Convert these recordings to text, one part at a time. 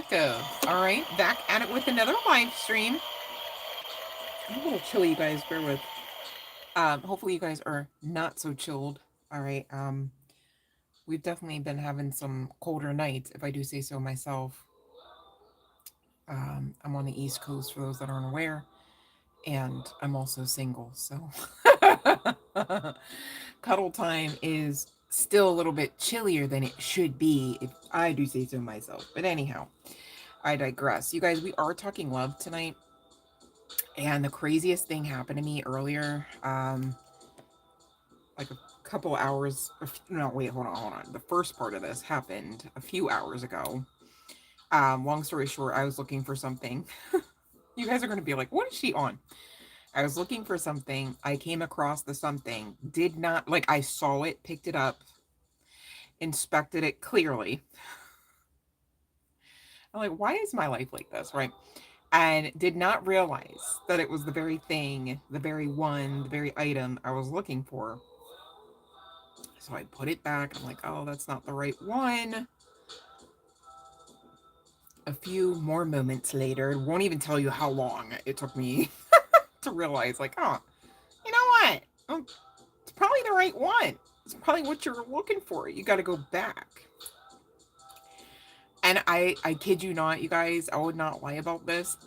Collective. All right, back at it with another live stream. I'm a little chilly, you guys. Bear with. Hopefully you guys are not so chilled. All right. We've definitely been having some colder nights, if I do say so myself. I'm on the East Coast for those that aren't aware, and I'm also single, so cuddle time is still a little bit chillier than it should be, if I do say so myself. But anyhow, I digress. You guys, we are talking love tonight, and the craziest thing happened to me earlier. Like a couple hours. No, wait, hold on. The first part of this happened a few hours ago. Long story short, I was looking for something. You guys are going to be like, what is she on? I was looking for something. I came across the something. Did not, like, I saw it, picked it up, inspected it clearly. I'm like, why is my life like this, right? And did not realize that it was the very thing, the very one, the very item I was looking for. So I put it back. I'm like, oh, that's not the right one. A few more moments later, won't even tell you how long it took me to realize, like, oh, you know what? It's probably the right one. It's probably what you're looking for. You got to go back. And I kid you not, you guys, I would not lie about this.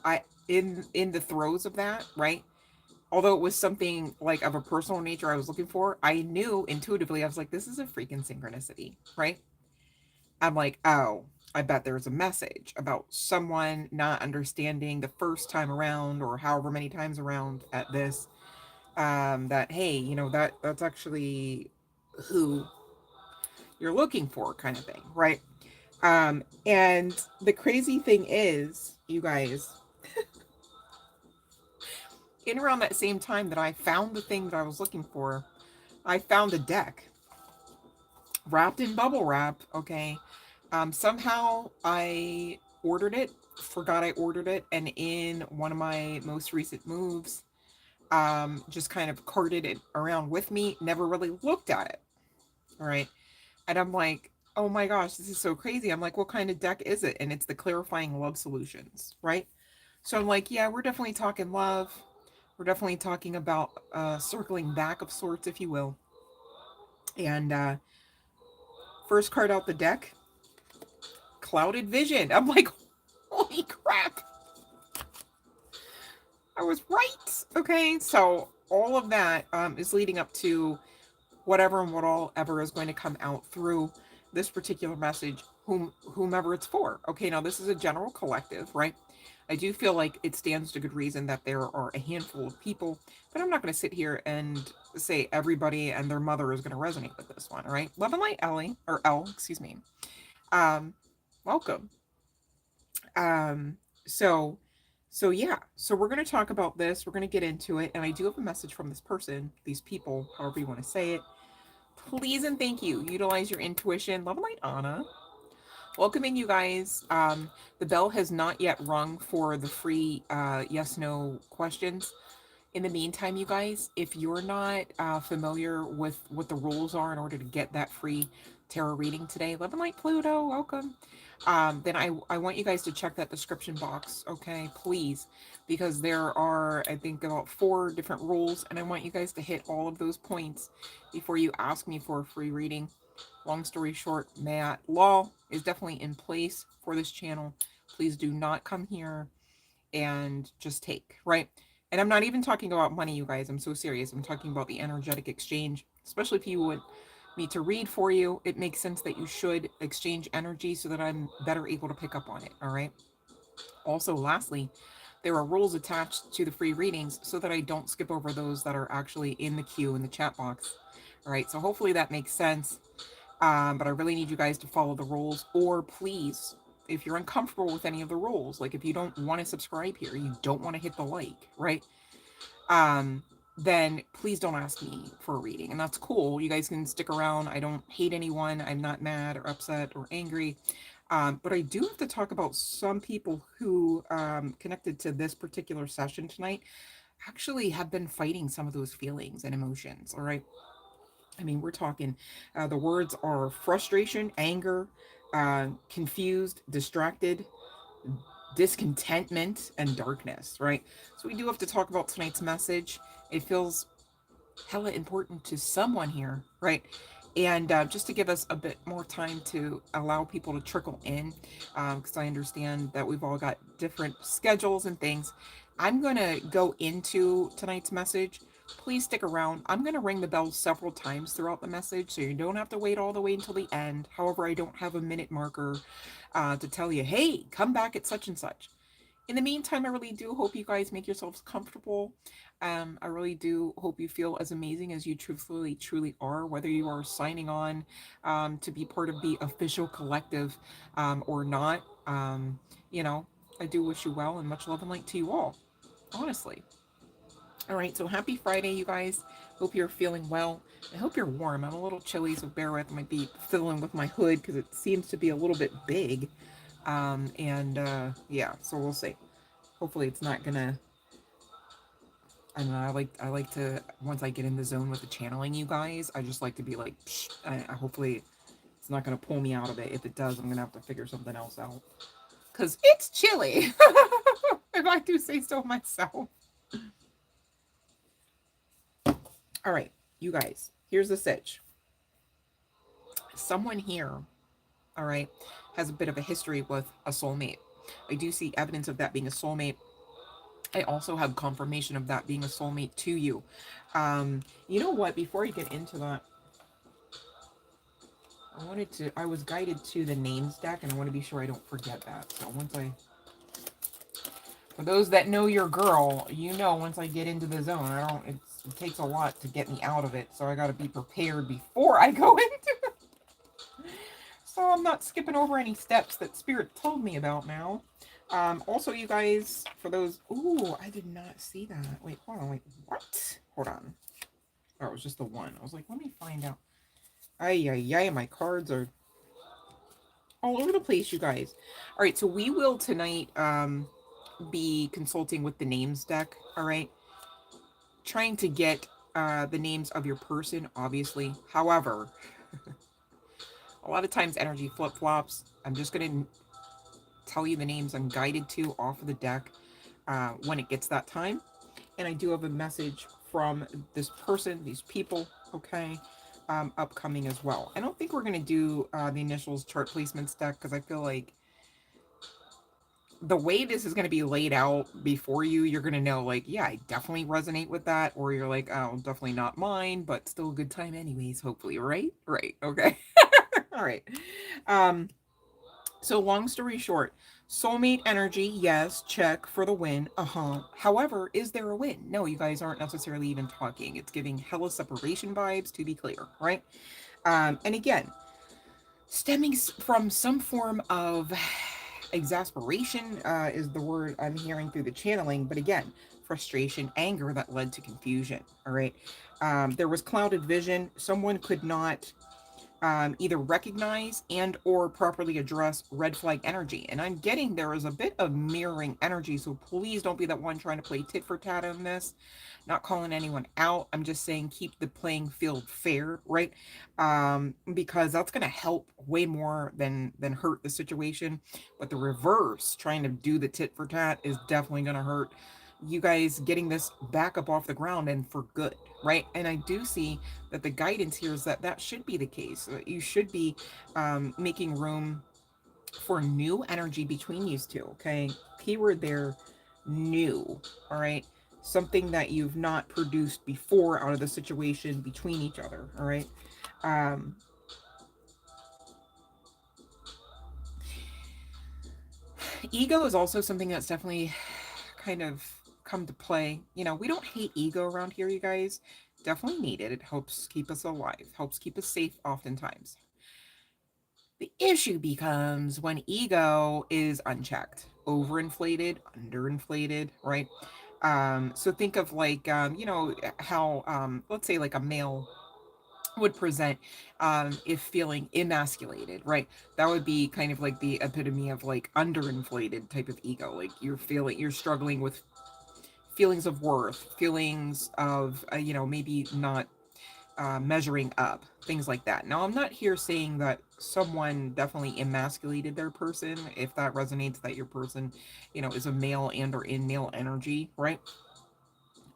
In the throes of that, right? Although it was something like of a personal nature I was looking for, I knew intuitively, I was like, this is a freaking synchronicity, right? I'm like, oh, I bet there's a message about someone not understanding the first time around or however many times around at this, that, hey, that's actually who you're looking for, kind of thing, right? And the crazy thing is, you guys, in around that same time that I found the thing that I was looking for, I found a deck wrapped in bubble wrap. Okay. Somehow I ordered it, forgot I ordered it, and in one of my most recent moves, just kind of carted it around with me, never really looked at it. All right. And I'm like, oh my gosh, this is so crazy. I'm like, what kind of deck is it? And it's the Clarifying Love Solutions, right? So I'm like, yeah, we're definitely talking love. We're definitely talking about circling back of sorts, if you will. And first card out the deck, Clouded Vision. I'm like, holy crap. I was right. Okay. So all of that is leading up to whatever and what all ever is going to come out through this particular message, whomever it's for. Okay, now this is a general collective, right? I do feel like it stands to good reason that there are a handful of people, but I'm not going to sit here and say everybody and their mother is going to resonate with this one, all right? Love and light, Ellie, or L, excuse me. Um, welcome. Um, so, so yeah, so we're going to talk about this. We're going to get into it, and I do have a message from this person, these people, however you want to say it. Please and thank you. Utilize your intuition. Love and light, Anna. Welcoming you guys. The bell has not yet rung for the free yes no questions. In the meantime, you guys, if you're not familiar with what the rules are in order to get that free tarot reading today, Love and Light Pluto, welcome. Then I want you guys to check that description box, okay? Please, because there are, I think, about 4 different rules, and I want you guys to hit all of those points before you ask me for a free reading. Long story short, Matt Law is definitely in place for this channel. Please do not come here and just take, right? And I'm not even talking about money, you guys. I'm so serious. I'm talking about the energetic exchange, especially if you would me to read for you. It makes sense that you should exchange energy so that I'm better able to pick up on it, all right? Also, lastly, there are rules attached to the free readings so that I don't skip over those that are actually in the queue in the chat box. All right, so hopefully that makes sense. But I really need you guys to follow the rules, or please, if you're uncomfortable with any of the rules, like if you don't want to subscribe here, you don't want to hit the like, right? Then please don't ask me for a reading, and that's cool. You guys can stick around. I don't hate anyone. I'm not mad or upset or angry. But I do have to talk about some people who connected to this particular session tonight actually have been fighting some of those feelings and emotions. All right. I mean, we're talking, the words are frustration, anger, confused, distracted, discontentment and darkness, right? So we do have to talk about tonight's message. It feels hella important to someone here, right? And just to give us a bit more time to allow people to trickle in, because I understand that we've all got different schedules and things. I'm going to go into tonight's message. Please stick around. I'm going to ring the bell several times throughout the message, so you don't have to wait all the way until the end. However, I don't have a minute marker to tell you, hey, come back at such and such. In the meantime, I really do hope you guys make yourselves comfortable. I really do hope you feel as amazing as you truly are, whether you are signing on to be part of the official collective or not. You know, I do wish you well and much love and light to you all, honestly. All right, so happy Friday, you guys. Hope you're feeling well. I hope you're warm. I'm a little chilly, so bear with. I might be fiddling with my hood because it seems to be a little bit big. Yeah, so we'll see. Hopefully, it's not gonna. I don't know. I like to once I get in the zone with the channeling, you guys. I just like to be like, psh, hopefully, it's not gonna pull me out of it. If it does, I'm gonna have to figure something else out. Cause it's chilly. If I do say so myself. All right, you guys. Here's the sitch. Someone here, all right, has a bit of a history with a soulmate. I do see evidence of that being a soulmate. I also have confirmation of that being a soulmate to you. You know what? Before I get into that, I was guided to the names deck, and I want to be sure I don't forget that. So for those that know your girl, you know, once I get into the zone, it takes a lot to get me out of it. So I got to be prepared before I go into it. So I'm not skipping over any steps that Spirit told me about now. Also, you guys, for those... Ooh, I did not see that. Wait, hold on. Wait, what? Hold on. Oh, it was just the one. I was like, let me find out. Ay, ay, ay, my cards are all over the place, you guys. All right, so we will tonight be consulting with the names deck, all right? Trying to get the names of your person, obviously. However, a lot of times energy flip-flops. I'm just going to tell you the names I'm guided to off of the deck when it gets that time. And I do have a message from this person, these people, okay, upcoming as well. I don't think we're going to do the initials chart placements deck because I feel like the way this is going to be laid out before you, you're going to know, like, yeah, I definitely resonate with that. Or you're like, oh, definitely not mine, but still a good time anyways, hopefully, right? Right, okay. All right. Um, So long story short, soulmate energy, yes, check for the win. However, is there a win? No, you guys aren't necessarily even talking. It's giving hella separation vibes, to be clear, right? And again, stemming from some form of exasperation is the word I'm hearing through the channeling. But again, frustration, anger that led to confusion. All right. There was clouded vision. Someone could not either recognize and or properly address red flag energy. And I'm getting there is a bit of mirroring energy. So please don't be that one trying to play tit for tat on this. Not calling anyone out. I'm just saying keep the playing field fair, right? Because that's going to help way more than hurt the situation. But the reverse, trying to do the tit for tat, is definitely going to hurt you guys getting this back up off the ground and for good, right? And I do see that the guidance here is that that should be the case. You should be making room for new energy between these two, okay? Keyword there, new, all right? Something that you've not produced before out of the situation between each other, all right? Um, Ego is also something that's definitely kind of come to play. You know, we don't hate ego around here, you guys. Definitely need it. It helps keep us alive, helps keep us safe oftentimes. The issue becomes when ego is unchecked, overinflated, underinflated, right? So think of like, you know, how, let's say like a male would present if feeling emasculated, right? That would be kind of like the epitome of like underinflated type of ego. Like you're struggling with feelings of worth, feelings of, you know, maybe not measuring up, things like that. Now, I'm not here saying that someone definitely emasculated their person. If that resonates, that your person, is a male and or in male energy, right?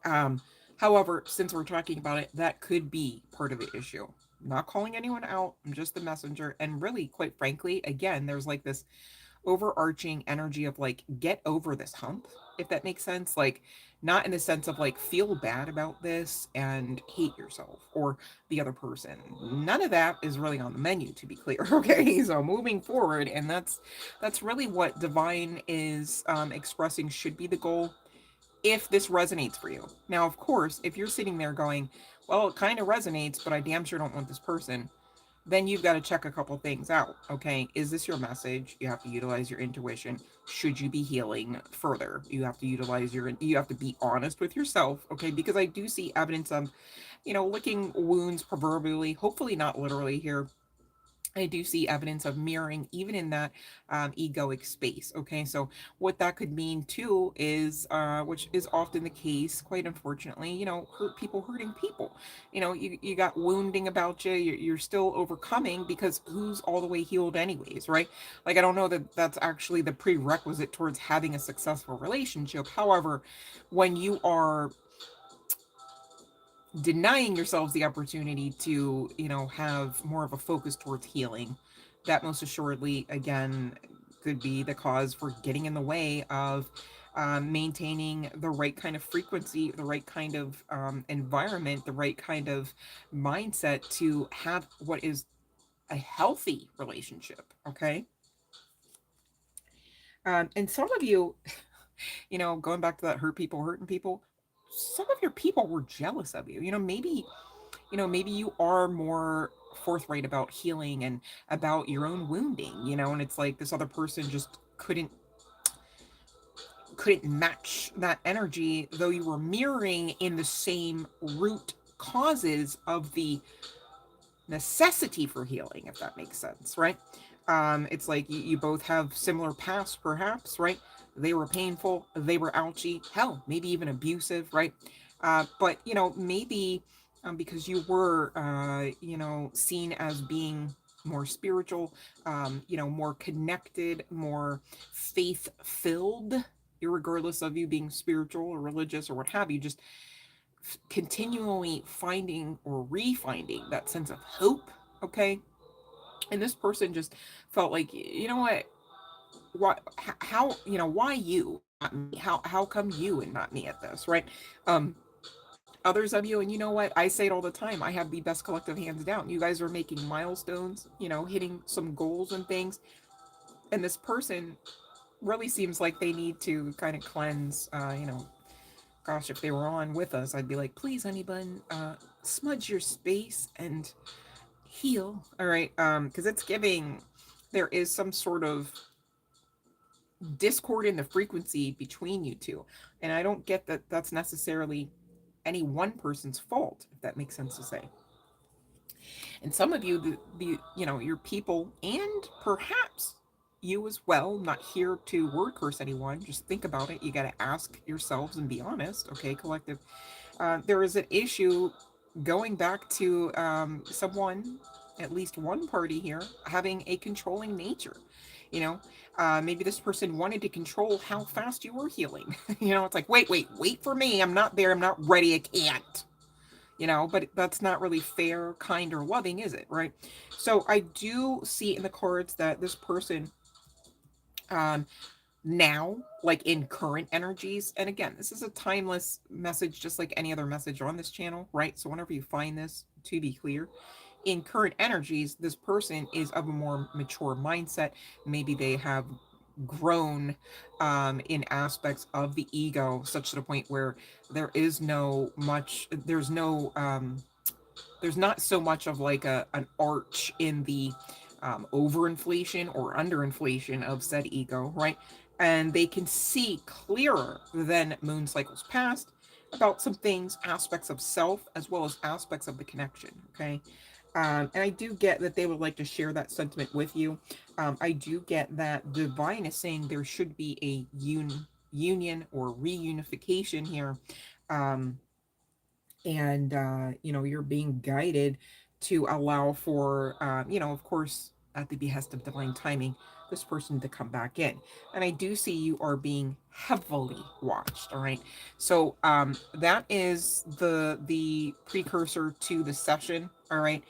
Um, However, since we're talking about it, that could be part of the issue. I'm not calling anyone out. I'm just the messenger. And really, quite frankly, again, there's like this overarching energy of like, get over this hump, if that makes sense. Like, not in the sense of like, feel bad about this and hate yourself or the other person. None of that is really on the menu, to be clear. Okay. So moving forward, and that's really what divine is expressing should be the goal if this resonates for you. Now, of course, if you're sitting there going, well, it kind of resonates, but I damn sure don't want this person, then you've got to check a couple things out. Okay. Is this your message? You have to utilize your intuition. Should you be healing further? You have to you have to be honest with yourself. Okay. Because I do see evidence of, licking wounds proverbially, hopefully not literally here. I do see evidence of mirroring even in that egoic space. Okay, so what that could mean too is, which is often the case, quite unfortunately, hurting people. You got wounding about you. You're still overcoming because who's all the way healed anyways, right? Like I don't know that that's actually the prerequisite towards having a successful relationship. However, when you are denying yourselves the opportunity to, have more of a focus towards healing, that most assuredly, again, could be the cause for getting in the way of maintaining the right kind of frequency, the right kind of environment, the right kind of mindset to have what is a healthy relationship. Okay. And some of you, going back to that hurt people hurting people, some of your people were jealous of you. Maybe you are more forthright about healing and about your own wounding, and it's like this other person just couldn't match that energy, though you were mirroring in the same root causes of the necessity for healing, if that makes sense, right? It's like you both have similar pasts, perhaps, right? They were painful, they were ouchy, hell, maybe even abusive, right? But maybe because you were, seen as being more spiritual, more connected, more faith filled, regardless of you being spiritual or religious or what have you, just continually finding or refinding that sense of hope. Okay. And this person just felt like, what, how, why you and not me? How come you and not me at this, right? Um, Others of you, and you know what? I say it all the time. I have the best collective hands down. You guys are making milestones, hitting some goals and things. And this person really seems like they need to kind of cleanse, gosh, if they were on with us, I'd be like, please, honey bun, smudge your space and heal. All right. Because it's giving, there is some sort of discord in the frequency between you two. And I don't get that that's necessarily any one person's fault, if that makes sense to say. And some of you, your people, and perhaps you as well, not here to word curse anyone, just think about it. You got to ask yourselves and be honest, okay, collective. There is an issue going back to someone, at least one party here, having a controlling nature. You know, Maybe this person wanted to control how fast you were healing. It's like, wait for me. I'm not there. I'm not ready. I can't. But that's not really fair, kind, or loving, is it? Right. So I do see in the cards that this person, um, now, like in current energies, and again, this is a timeless message, just like any other message on this channel, right? So whenever you find this, to be clear, in current energies, this person is of a more mature mindset. Maybe they have grown in aspects of the ego, such to the point where there is no much, there's not so much of like an arch in the overinflation or underinflation of said ego, right? And they can see clearer than moon cycles past about some things, aspects of self, as well as aspects of the connection, okay? And I do get that they would like to share that sentiment with you. I do get that divine is saying there should be a union or reunification here. Um, and you know, you're being guided to allow for you know, of course, at the behest of divine timing, this person to come back in. And I do see you are being heavily watched. All right, so that is the precursor to the session. All right,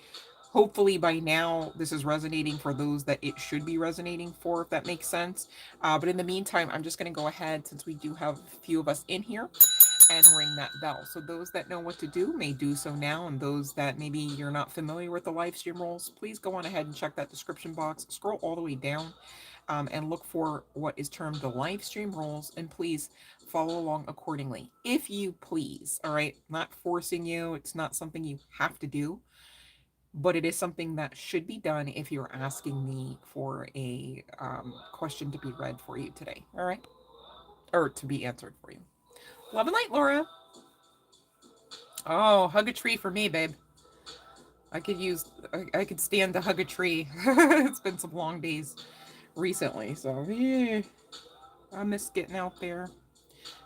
hopefully by now this is resonating for those that it should be resonating for, if that makes sense. But in the meantime, I'm just going to go ahead, since we do have a few of us in here, and ring that bell. So those that know what to do may do so now, and those that maybe you're not familiar with the live stream roles, please go on ahead and check that description box, scroll all the way down, and look for what is termed the live stream roles, and please follow along accordingly, if you please. All right, not forcing you, it's not something you have to do, but it is something that should be done if you're asking me for a question to be read for you today. All right, or to be answered for you. Love and light, Laura. Oh, hug a tree for me, babe. I could use, I could stand to hug a tree. It's been some long days recently, so yeah, I miss getting out there.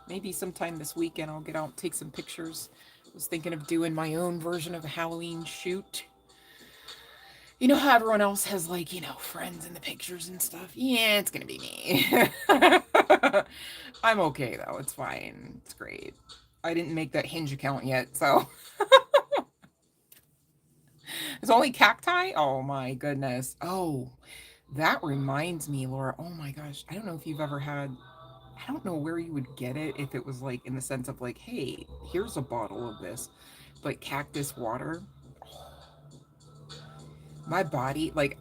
Maybe sometime this weekend I'll get out and take some pictures. I was thinking of doing my own version of a Halloween shoot. You know how everyone else has, like, you know, friends in the pictures and stuff? Yeah, it's gonna be me. I'm okay though, it's fine. It's great. I didn't make that Hinge account yet, so it's only cacti? Oh my goodness. Oh, that reminds me, Laura. Oh my gosh. I don't know if you've ever had, I don't know where you would get it, if it was like in the sense of like, hey, here's a bottle of this, but cactus water. My body, like,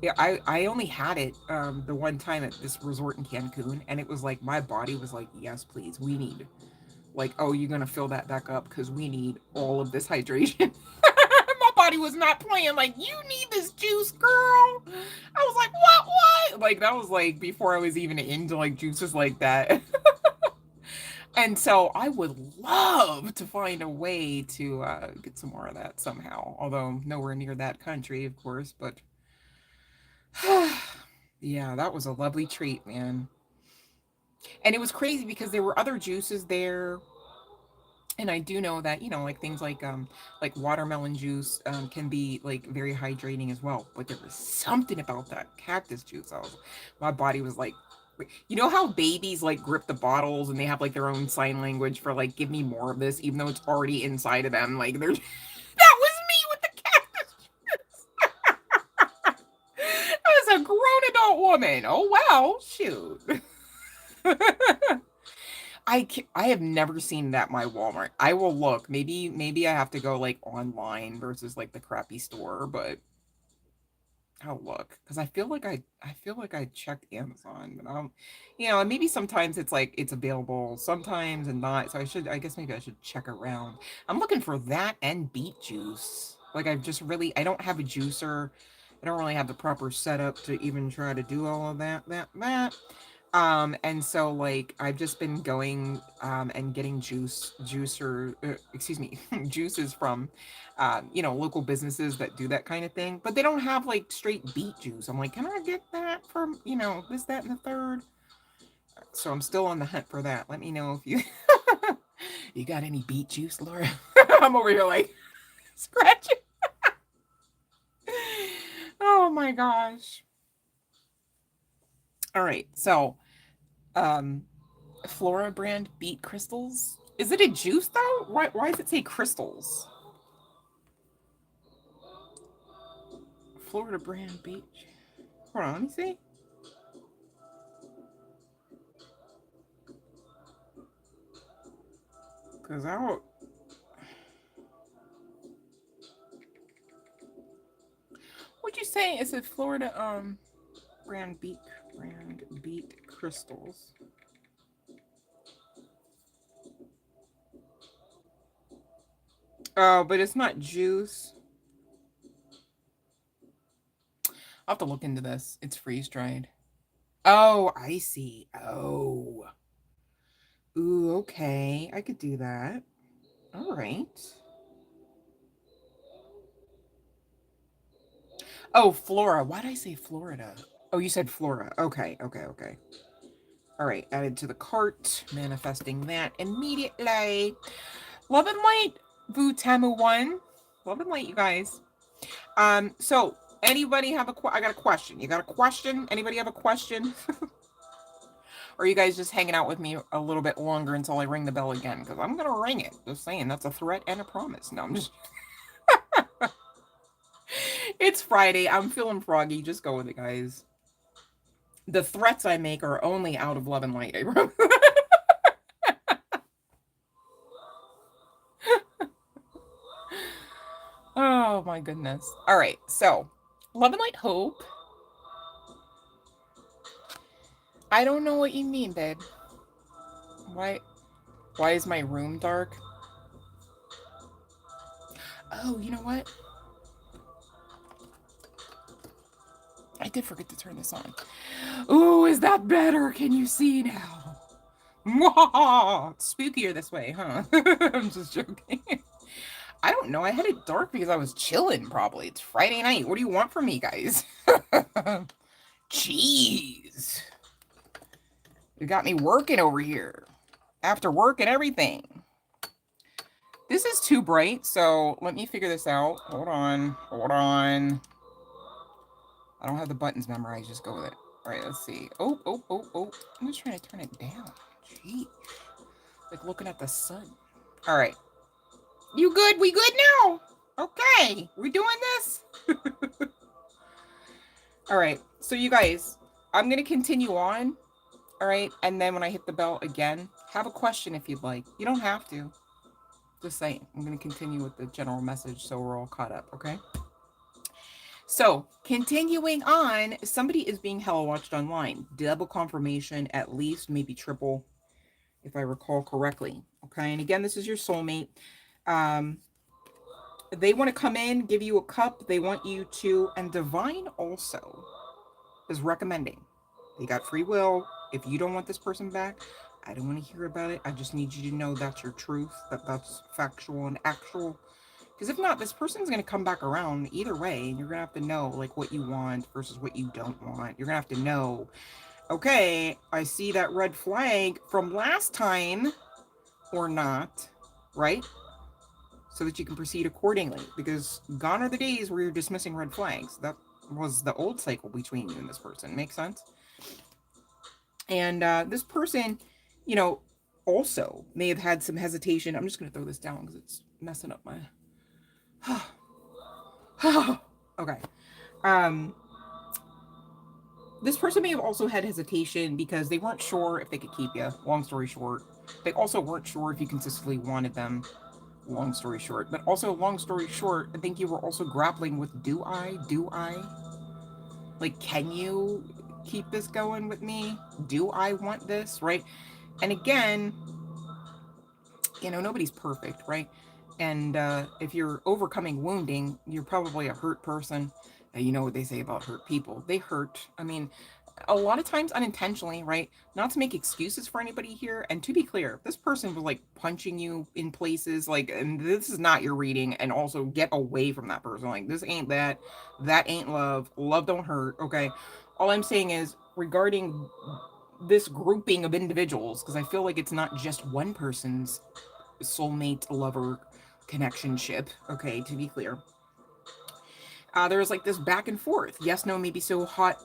yeah, I only had it the one time at this resort in Cancun, and it was like my body was like, yes, please, we need, like, oh, you're gonna fill that back up because we need all of this hydration. My body was not playing, like, you need this juice, girl. I was like, what? Like, that was like before I was even into like juices like that. And so I would love to find a way to get some more of that somehow, although nowhere near that country, of course. But yeah, that was a lovely treat, man. And it was crazy because there were other juices there, and I do know that, you know, like things like watermelon juice can be like very hydrating as well. But there was something about that cactus juice. My body was like, you know how babies like grip the bottles and they have like their own sign language for like, give me more of this, even though it's already inside of them. Like, they're that was me with the cactus juice. As a grown adult woman. Oh wow, shoot. I have never seen that my Walmart. I will look. Maybe I have to go like online versus like the crappy store, but I'll look because I feel like I checked Amazon, but you know, and maybe sometimes it's like it's available sometimes and not. So I guess maybe I should check around. I'm looking for that and beet juice. Like, I don't have a juicer. I don't really have the proper setup to even try to do all of that. And so like I've just been going and getting excuse me, juices from you know, local businesses that do that kind of thing, but they don't have like straight beet juice. I'm like, can I get that from, you know, this, that, and the third? So I'm still on the hunt for that. Let me know if you you got any beet juice, Laura. I'm over here like scratching. Oh my gosh. All right, so um Flora brand beet crystals. Is it a juice though? Why does it say crystals? Florida brand beet. Hold on, let me see. Cause I don't. What'd you say? Is it Florida brand beet crystals? Oh, but it's not juice. I'll have to look into this. It's freeze dried. Oh, I see. Oh. Ooh, okay. I could do that. All right. Oh, Flora. Why did I say Florida? Oh, you said Flora. Okay. All right. Added to the cart. Manifesting that immediately. Love and light. Vu Tamu 1. Love and light, you guys. So anybody have I got a question. You got a question? Anybody have a question? Or are you guys just hanging out with me a little bit longer until I ring the bell again? Because I'm gonna ring it. Just saying, that's a threat and a promise. No, I'm just it's Friday. I'm feeling froggy. Just go with it, guys. The threats I make are only out of love and light. I promise. Oh my goodness. All right. So, love and light hope. I don't know what you mean, babe. Why is my room dark? Oh, you know what? I did forget to turn this on. Ooh, is that better? Can you see now? Spookier this way, huh? I'm just joking. I don't know. I had it dark because I was chilling, probably. It's Friday night. What do you want from me, guys? Jeez. You got me working over here. After work and everything. This is too bright, so let me figure this out. Hold on. I don't have the buttons memorized. Just go with it. All right, let's see. Oh. I'm just trying to turn it down. Jeez. Like looking at the sun. All right. You good? We good now? Okay. We doing this? All right. So you guys, I'm going to continue on. All right. And then when I hit the bell again, have a question if you'd like. You don't have to. Just saying. I'm going to continue with the general message so we're all caught up. Okay. So, continuing on, somebody is being hell watched online. Double confirmation, at least, maybe triple, if I recall correctly. Okay, and again, this is your soulmate. They want to come in, give you a cup. They want you to, and divine also is recommending. They got free will. If you don't want this person back, I don't want to hear about it. I just need you to know that's your truth, that's factual and actual. Because if not, this person's going to come back around either way, and you're going to have to know, like, what you want versus what you don't want. You're going to have to know, okay, I see that red flag from last time or not, right? So that you can proceed accordingly. Because gone are the days where you're dismissing red flags. That was the old cycle between you and this person. Make sense? And this person, you know, also may have had some hesitation. I'm just going to throw this down because it's messing up my... Okay. This person may have also had hesitation because they weren't sure if they could keep you. Long story short. They also weren't sure if you consistently wanted them. Long story short. But also, long story short, I think you were also grappling with, do I? Like, can you keep this going with me? Do I want this? Right? And again, you know, nobody's perfect, right? And if you're overcoming wounding, you're probably a hurt person. And you know what they say about hurt people. They hurt. I mean, a lot of times unintentionally, right? Not to make excuses for anybody here. And to be clear, this person was like punching you in places, like, and this is not your reading. And also get away from that person. Like, this ain't that. That ain't love. Love don't hurt. Okay. All I'm saying is regarding this grouping of individuals, because I feel like it's not just one person's soulmate lover connectionship. Okay, to be clear, there's like this back and forth. Yes, no, maybe so hot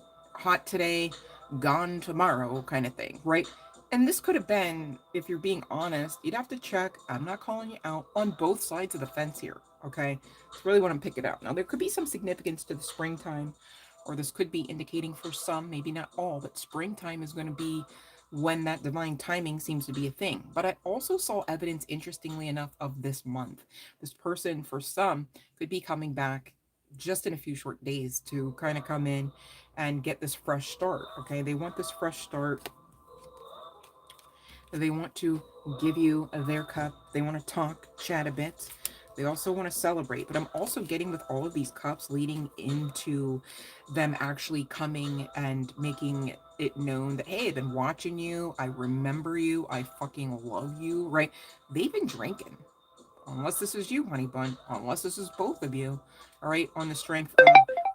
today, gone tomorrow kind of thing, right? And this could have been, if you're being honest, you'd have to check. I'm not calling you out, on both sides of the fence here. Okay, it's really what I'm picking up. Now there could be some significance to the springtime, or this could be indicating for some, maybe not all, that springtime is going to be when that divine timing seems to be a thing. But I also saw evidence, interestingly enough, of this month. This person, for some, could be coming back just in a few short days to kind of come in and get this fresh start. Okay, they want this fresh start. They want to give you their cup. They want to talk, chat a bit. They also want to celebrate. But I'm also getting, with all of these cups, leading into them actually coming and making it known that, hey, I've been watching you. I remember you. I fucking love you, right? They've been drinking. Unless this is you, honey bun. Unless this is both of you, all right, on the strength of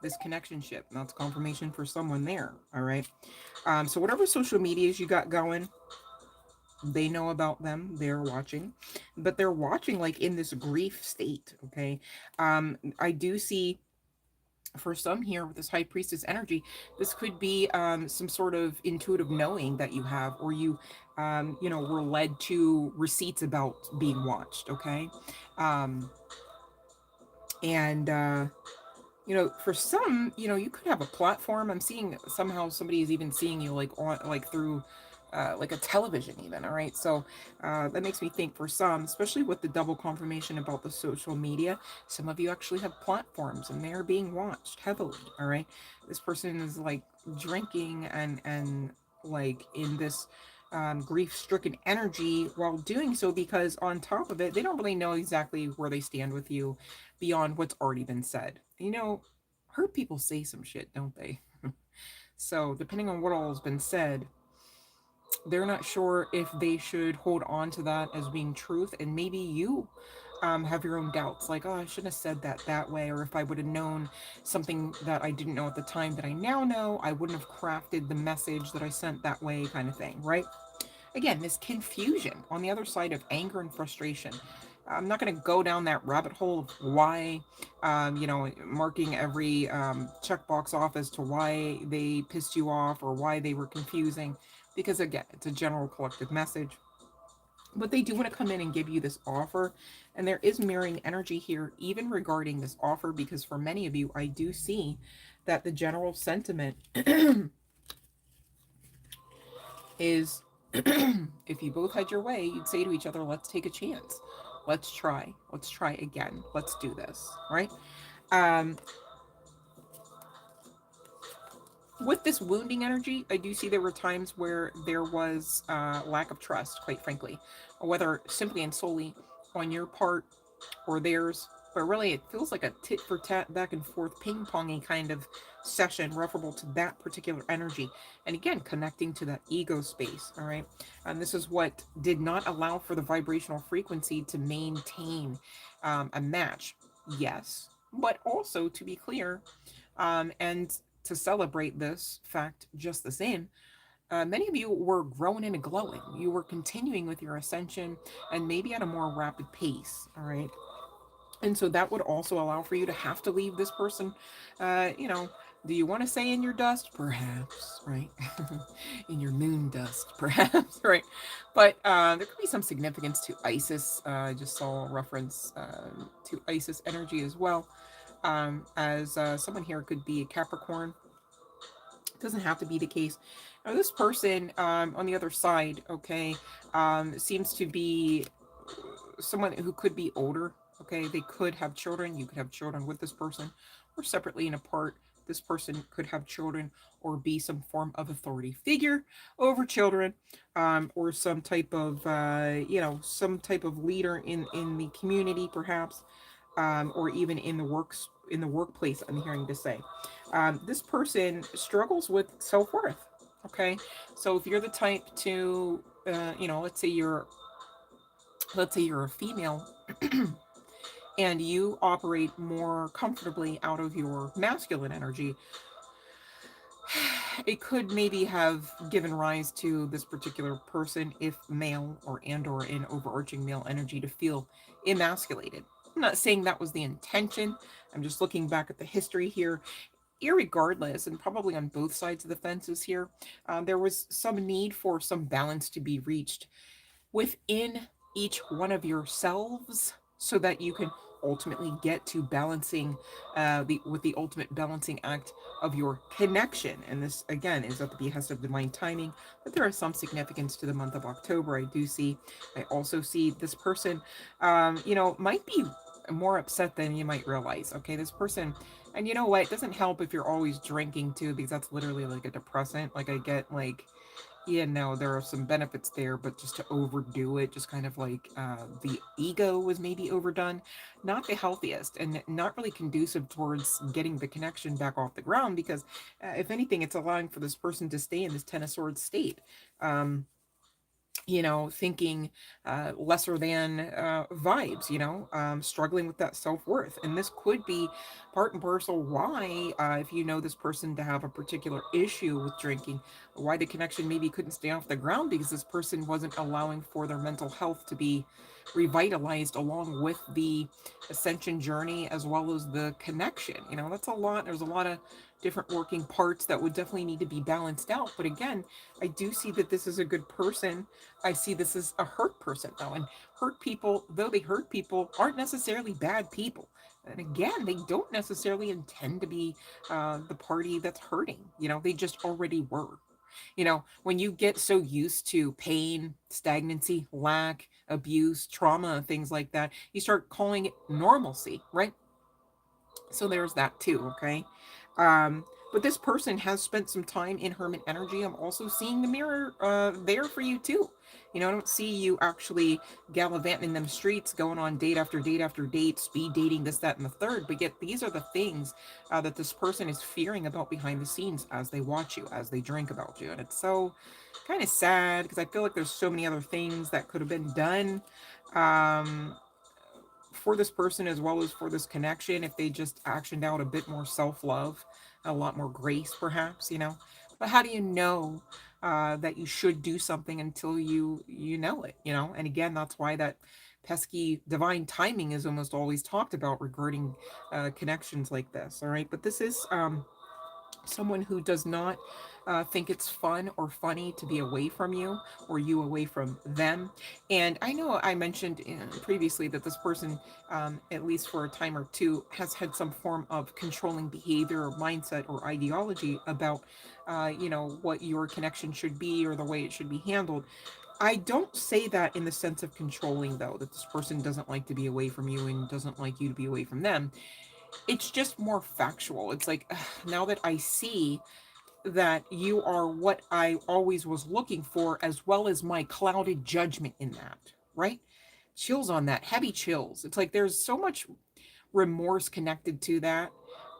this connectionship. And that's confirmation for someone there, all right? So whatever social medias you got going, They know about them. They're watching, but they're watching like in this grief state. Okay. I do see for some here with this high priestess energy, this could be some sort of intuitive knowing that you have, or you, were led to receipts about being watched. Okay. Um, and for some, you could have a platform. I'm seeing somehow somebody is even seeing you like on like through like a television even. All right. So that makes me think for some, especially with the double confirmation about the social media, some of you actually have platforms and they're being watched heavily. All right. This person is like drinking and like in this grief stricken energy while doing so, because on top of it, they don't really know exactly where they stand with you beyond what's already been said. Hurt people say some shit, don't they? So, depending on what all has been said, they're not sure if they should hold on to that as being truth. And maybe you have your own doubts, like, oh, I shouldn't have said that that way. Or if I would have known something that I didn't know at the time that I now know, I wouldn't have crafted the message that I sent that way, kind of thing, right? Again, this confusion on the other side of anger and frustration. I'm not going to go down that rabbit hole of why, marking every checkbox off as to why they pissed you off or why they were confusing, because again, it's a general collective message. But they do want to come in and give you this offer, and there is mirroring energy here, even regarding this offer, because for many of you, I do see that the general sentiment is if you both had your way, you'd say to each other, let's take a chance. Let's try. Let's try again. Let's do this. Right? Um, with this wounding energy, I do see there were times where there was lack of trust, quite frankly, whether simply and solely on your part or theirs. But really, it feels like a tit for tat, back and forth, ping pongy kind of session, referable to that particular energy. And again, connecting to that ego space. All right. And this is what did not allow for the vibrational frequency to maintain a match. Yes. But also, to be clear, and to celebrate this fact just the same, many of you were growing and glowing. You were continuing with your ascension and maybe at a more rapid pace. All right. And so that would also allow for you to have to leave this person, you know, do you want to say in your dust? Perhaps, right? In your moon dust, perhaps, right? But there could be some significance to Isis. I just saw a reference to Isis energy as well. As someone here could be a Capricorn. It doesn't have to be the case. Now, this person on the other side, okay, seems to be someone who could be older. Okay, they could have children. You could have children with this person, or separately and apart. This person could have children, or be some form of authority figure over children, or some type of leader in the community, perhaps, or even in the workplace. I'm hearing to say, this person struggles with self worth. Okay, so if you're the type to, let's say you're a female and you operate more comfortably out of your masculine energy, it could maybe have given rise to this particular person, if male or in overarching male energy, to feel emasculated. I'm not saying that was the intention. I'm just looking back at the history here. Irregardless, and probably on both sides of the fences here, there was some need for some balance to be reached within each one of yourselves, so that you can ultimately get to balancing the ultimate balancing act of your connection. And this again is at the behest of divine timing, but there is some significance to the month of October. I also see this person might be more upset than you might realize. Okay, this person, and you know what, it doesn't help if you're always drinking too, because that's literally like a depressant. Like, I get like, yeah, no, there are some benefits there, but just to overdo it, just kind of like the ego was maybe overdone, not the healthiest, and not really conducive towards getting the connection back off the ground, because if anything, it's allowing for this person to stay in this Ten of Swords state. Um, thinking lesser than vibes, struggling with that self-worth. And this could be part and parcel why, if you know this person to have a particular issue with drinking, why the connection maybe couldn't stay off the ground, because this person wasn't allowing for their mental health to be revitalized along with the ascension journey as well as the connection. That's a lot. There's a lot of different working parts that would definitely need to be balanced out. But again, I do see that this is a good person. I see this as a hurt person, though. And hurt people, though they hurt people, aren't necessarily bad people. And again, they don't necessarily intend to be the party that's hurting. They just already were. When you get so used to pain, stagnancy, lack, abuse, trauma, things like that, you start calling it normalcy, right? So there's that too, okay? Um, but this person has spent some time in hermit energy. I'm also seeing the mirror there for you too. I don't see you actually gallivanting in them streets, going on date after date after date, speed dating, this, that, and the third. But yet these are the things that this person is fearing about behind the scenes as they watch you, as they drink about you. And it's so kind of sad because I feel like there's so many other things that could have been done. Um, for this person as well as for this connection, if they just actioned out a bit more self-love, a lot more grace perhaps. But how do you know that you should do something until you know it? And again, that's why that pesky divine timing is almost always talked about regarding connections like this. All right, but this is someone who does not think it's fun or funny to be away from you or you away from them. And I know I mentioned previously that this person, at least for a time or two, has had some form of controlling behavior or mindset or ideology about, what your connection should be or the way it should be handled. I don't say that in the sense of controlling, though, that this person doesn't like to be away from you and doesn't like you to be away from them. It's just more factual. It's like, now that I see that you are what I always was looking for, as well as my clouded judgment in that, right? Chills on that, heavy chills. It's like there's so much remorse connected to that.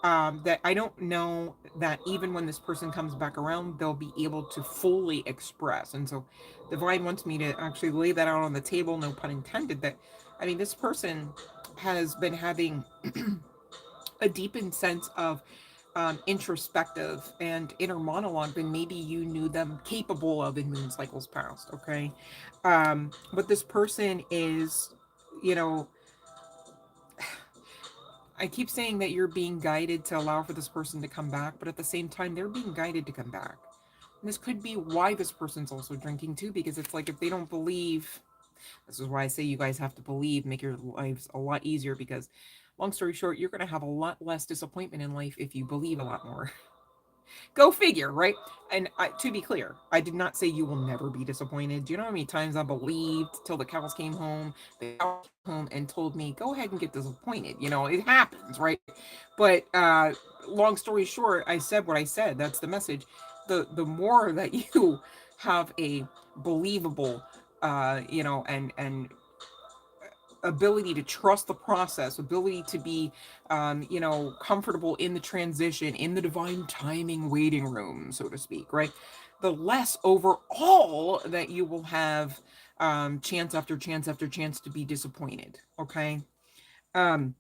That I don't know that even when this person comes back around, they'll be able to fully express. And so, Divine wants me to actually lay that out on the table, no pun intended. That, I mean, this person has been having a deepened sense of introspective and inner monologue than maybe you knew them capable of in moon cycles past. Okay. But this person is, you know, I keep saying that you're being guided to allow for this person to come back, but at the same time, they're being guided to come back. And this could be why this person's also drinking too, because it's like if they don't believe, this is why I say you guys have to believe, make your lives a lot easier, because long story short, you're going to have a lot less disappointment in life if you believe a lot more. Go figure, right? And to be clear, I did not say you will never be disappointed. Do you know how many times I believed till the cows came home? The cows came home and told me, "Go ahead and get disappointed." It happens, right? But long story short, I said what I said. That's the message. The more that you have a believable, and ability to trust the process, ability to be, comfortable in the transition, in the divine timing waiting room, so to speak, right? The less overall that you will have chance after chance after chance to be disappointed, okay? Um,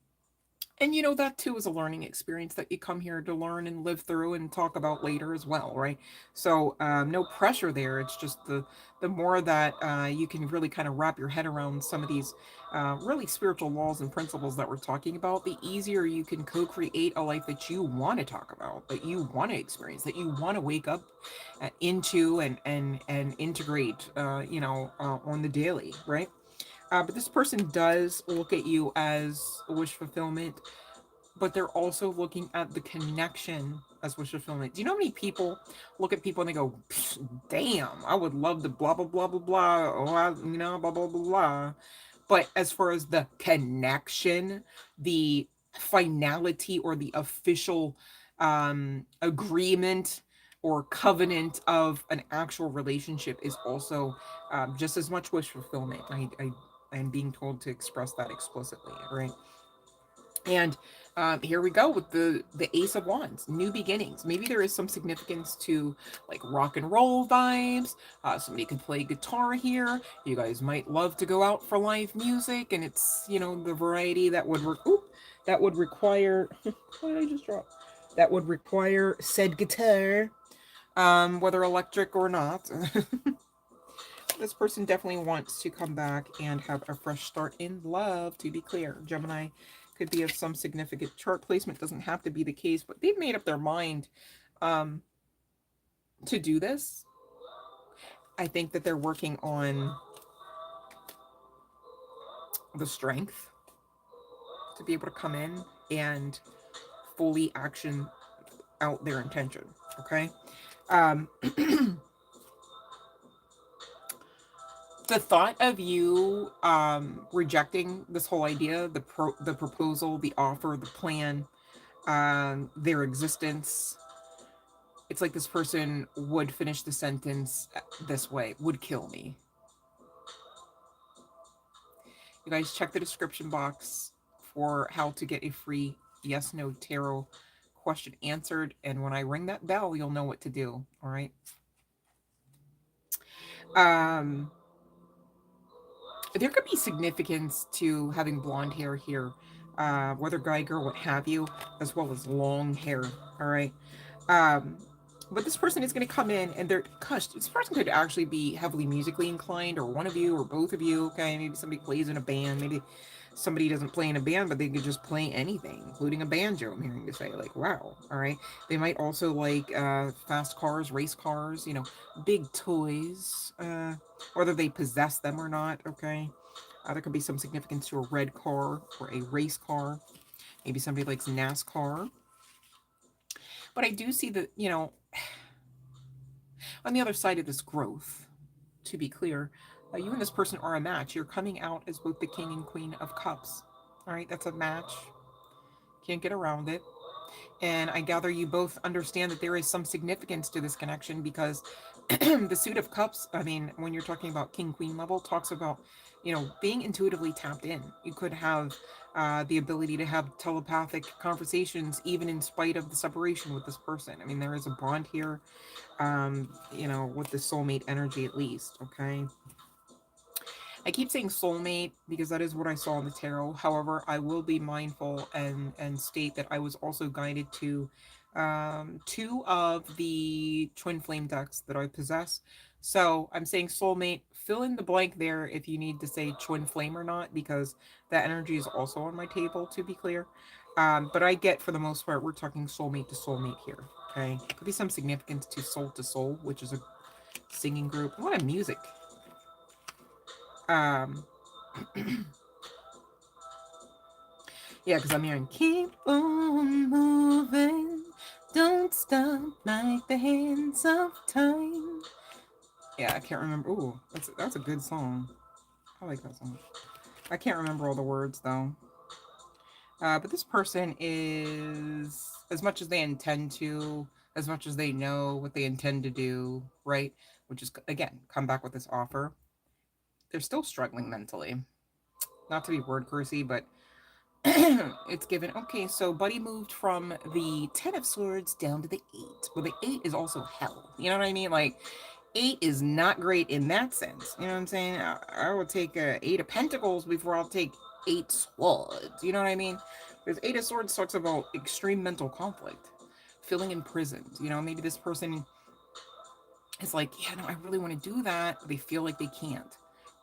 and that too is a learning experience that you come here to learn and live through and talk about later as well, right? So no pressure there. It's just the more that you can really kind of wrap your head around some of these really spiritual laws and principles that we're talking about, the easier you can co-create a life that you want to talk about, that you want to experience, that you want to wake up into and integrate on the daily, right? But this person does look at you as a wish fulfillment, but they're also looking at the connection as wish fulfillment. Do you know how many people look at people and they go, "Damn, I would love to blah blah blah blah blah," blah blah blah blah. But as far as the connection, the finality or the official agreement or covenant of an actual relationship is also just as much wish fulfillment. I am being told to express that explicitly, right? And here we go with the Ace of Wands, new beginnings. Maybe there is some significance to like rock and roll vibes. Somebody could play guitar here. You guys might love to go out for live music, and it's, you know, the variety that would that would require. What did I just drop? That would require said guitar, whether electric or not. This person definitely wants to come back and have a fresh start in love, to be clear. Gemini could be of some significant chart placement, doesn't have to be the case, but they've made up their mind um, to do this. I think that they're working on the strength to be able to come in and fully action out their intention. Okay. Um, the thought of you rejecting this whole idea, the proposal, the offer, the plan, their existence, it's like this person would finish the sentence this way: would kill me. You guys check the description box for how to get a free yes no tarot question answered, and when I ring that bell, you'll know what to do. All right. um there could be significance to having blonde hair here, whether guy, girl, what have you, as well as long hair. All right. Um, but this person is going to come in and they're, gosh, this person could actually be heavily musically inclined, or one of you, or both of you. Okay. Maybe somebody plays in a band. Maybe somebody doesn't play in a band, but they could just play anything, including a banjo. I'm hearing you say, like, wow. All right. They might also like fast cars, race cars, you know, big toys, whether they possess them or not. Okay. There could be some significance to a red car or a race car. Maybe somebody likes NASCAR. But I do see that, you know, on the other side of this growth, to be clear, you and this person are a match. You're coming out as both the king and queen of cups. All right, that's a match. Can't get around it. And I gather you both understand that there is some significance to this connection, because the suit of cups, I mean, when you're talking about king queen level, talks about, you know, being intuitively tapped in. You could have the ability to have telepathic conversations even in spite of the separation with this person. I mean, there is a bond here, you know, with the soulmate energy at least. Okay. I keep saying soulmate because that is what I saw in the tarot. However, I will be mindful and state that I was also guided to two of the twin flame decks that I possess. So I'm saying soulmate. Fill in the blank there if you need to say twin flame or not, because that energy is also on my table, to be clear. But I get, for the most part, we're talking soulmate to soulmate here. Okay, could be some significance to soul, which is a singing group. A lot of music. Um, Yeah, because I'm hearing keep on moving, don't stop like the hands of time. Yeah, I can't remember. Ooh, that's a good song. I like that song. I can't remember all the words though. But this person is, as much as they intend to, as much as they know what they intend to do, right? Which is, again, come back with this offer. They're still struggling mentally. Not to be word cursy, but it's given. Okay, so Buddy moved from the 10 of Swords down to the 8. Well, the 8 is also hell. You know what I mean? Like, 8 is not great in that sense. You know what I'm saying? I would take 8 of Pentacles before I'll take 8 Swords. You know what I mean? Because 8 of Swords talks about extreme mental conflict, feeling imprisoned. You know, maybe this person is like, yeah, no, I really want to do that. But they feel like they can't,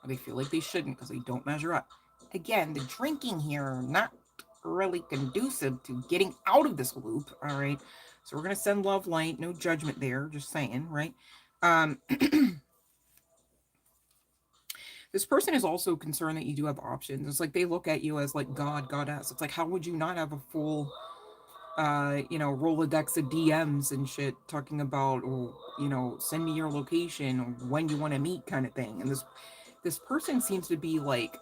or they feel like they shouldn't because they don't measure up. Again, the drinking here, not really conducive to getting out of this loop. All right. So we're going to send love, light, no judgment there. Just saying, right? This person is also concerned that you do have options. It's like they look at you as like God, goddess. It's like, how would you not have a full, you know, Rolodex of DMs and shit talking about, or, you know, send me your location or when you want to meet kind of thing. And this person seems to be like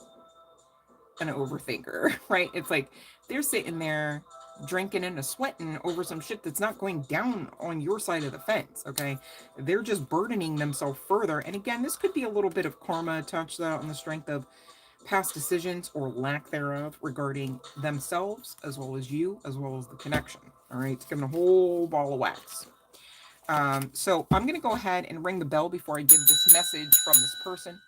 an overthinker, right? It's like they're sitting there drinking and a sweating over some shit that's not going down on your side of the fence. Okay, they're just burdening themselves further. And again, this could be a little bit of karma attached to that on the strength of past decisions or lack thereof regarding themselves, as well as you, as well as the connection. All right, it's giving a whole ball of wax. So I'm going to go ahead and ring the bell before I give this message from this person.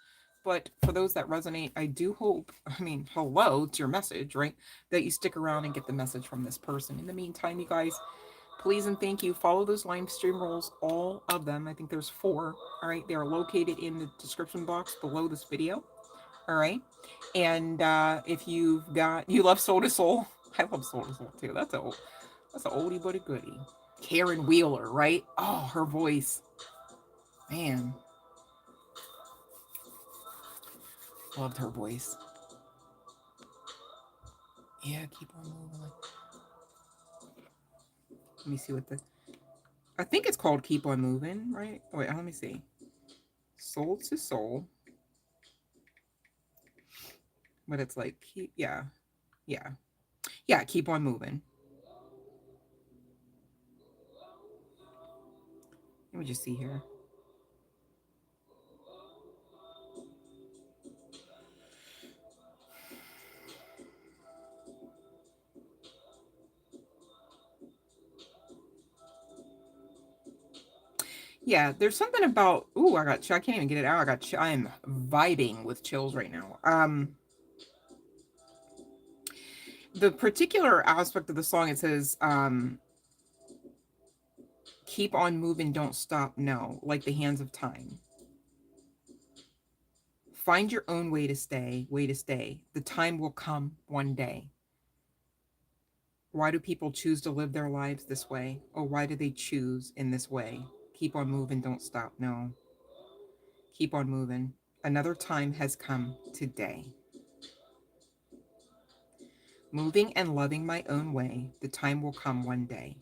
But for those that resonate, I do hope, I mean, hello, it's your message, right? That you stick around and get the message from this person. In the meantime, you guys, please and thank you. Follow those live stream rules, all of them. I think there's 4. All right, they are located in the description box below this video. All right, and if you love Soul to Soul, I love Soul to Soul too. That's an oldie but a goodie. Karen Wheeler, right? Oh, her voice, man, loved her voice. Yeah, keep on moving. Let me see what I think it's called Keep on Moving, right? Oh, wait, let me see. Soul to Soul. But it's like, yeah. Keep on moving. Let me just see here. Yeah, there's something about, ooh, I can't even get it out. I am vibing with chills right now. The particular aspect of the song, it says, keep on moving, don't stop, no, like the hands of time. Find your own way to stay. The time will come one day. Why do people choose to live their lives this way? Or why do they choose in this way? Keep on moving, don't stop, no. Keep on moving. Another time has come today. Moving and loving my own way. The time will come one day.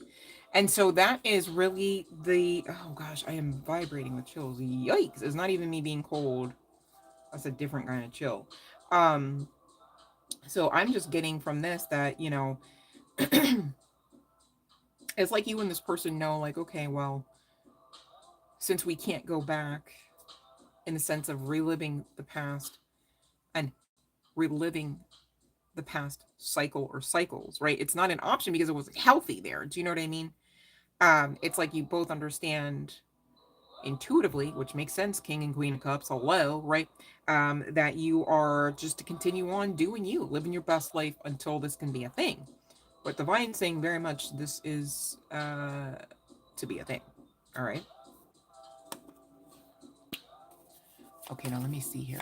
And so that is really oh gosh, I am vibrating with chills. Yikes. It's not even me being cold. That's a different kind of chill. So I'm just getting from this that, it's like you and this person know, like, okay, well, since we can't go back in the sense of reliving the past and reliving the past cycle or cycles, right? It's not an option because it was healthy there. Do you know what I mean? It's like you both understand intuitively, which makes sense, King and Queen of Cups, hello, right? That you are just to continue on doing you, living your best life until this can be a thing. But Divine saying very much this is to be a thing. All right. Okay, now let me see here.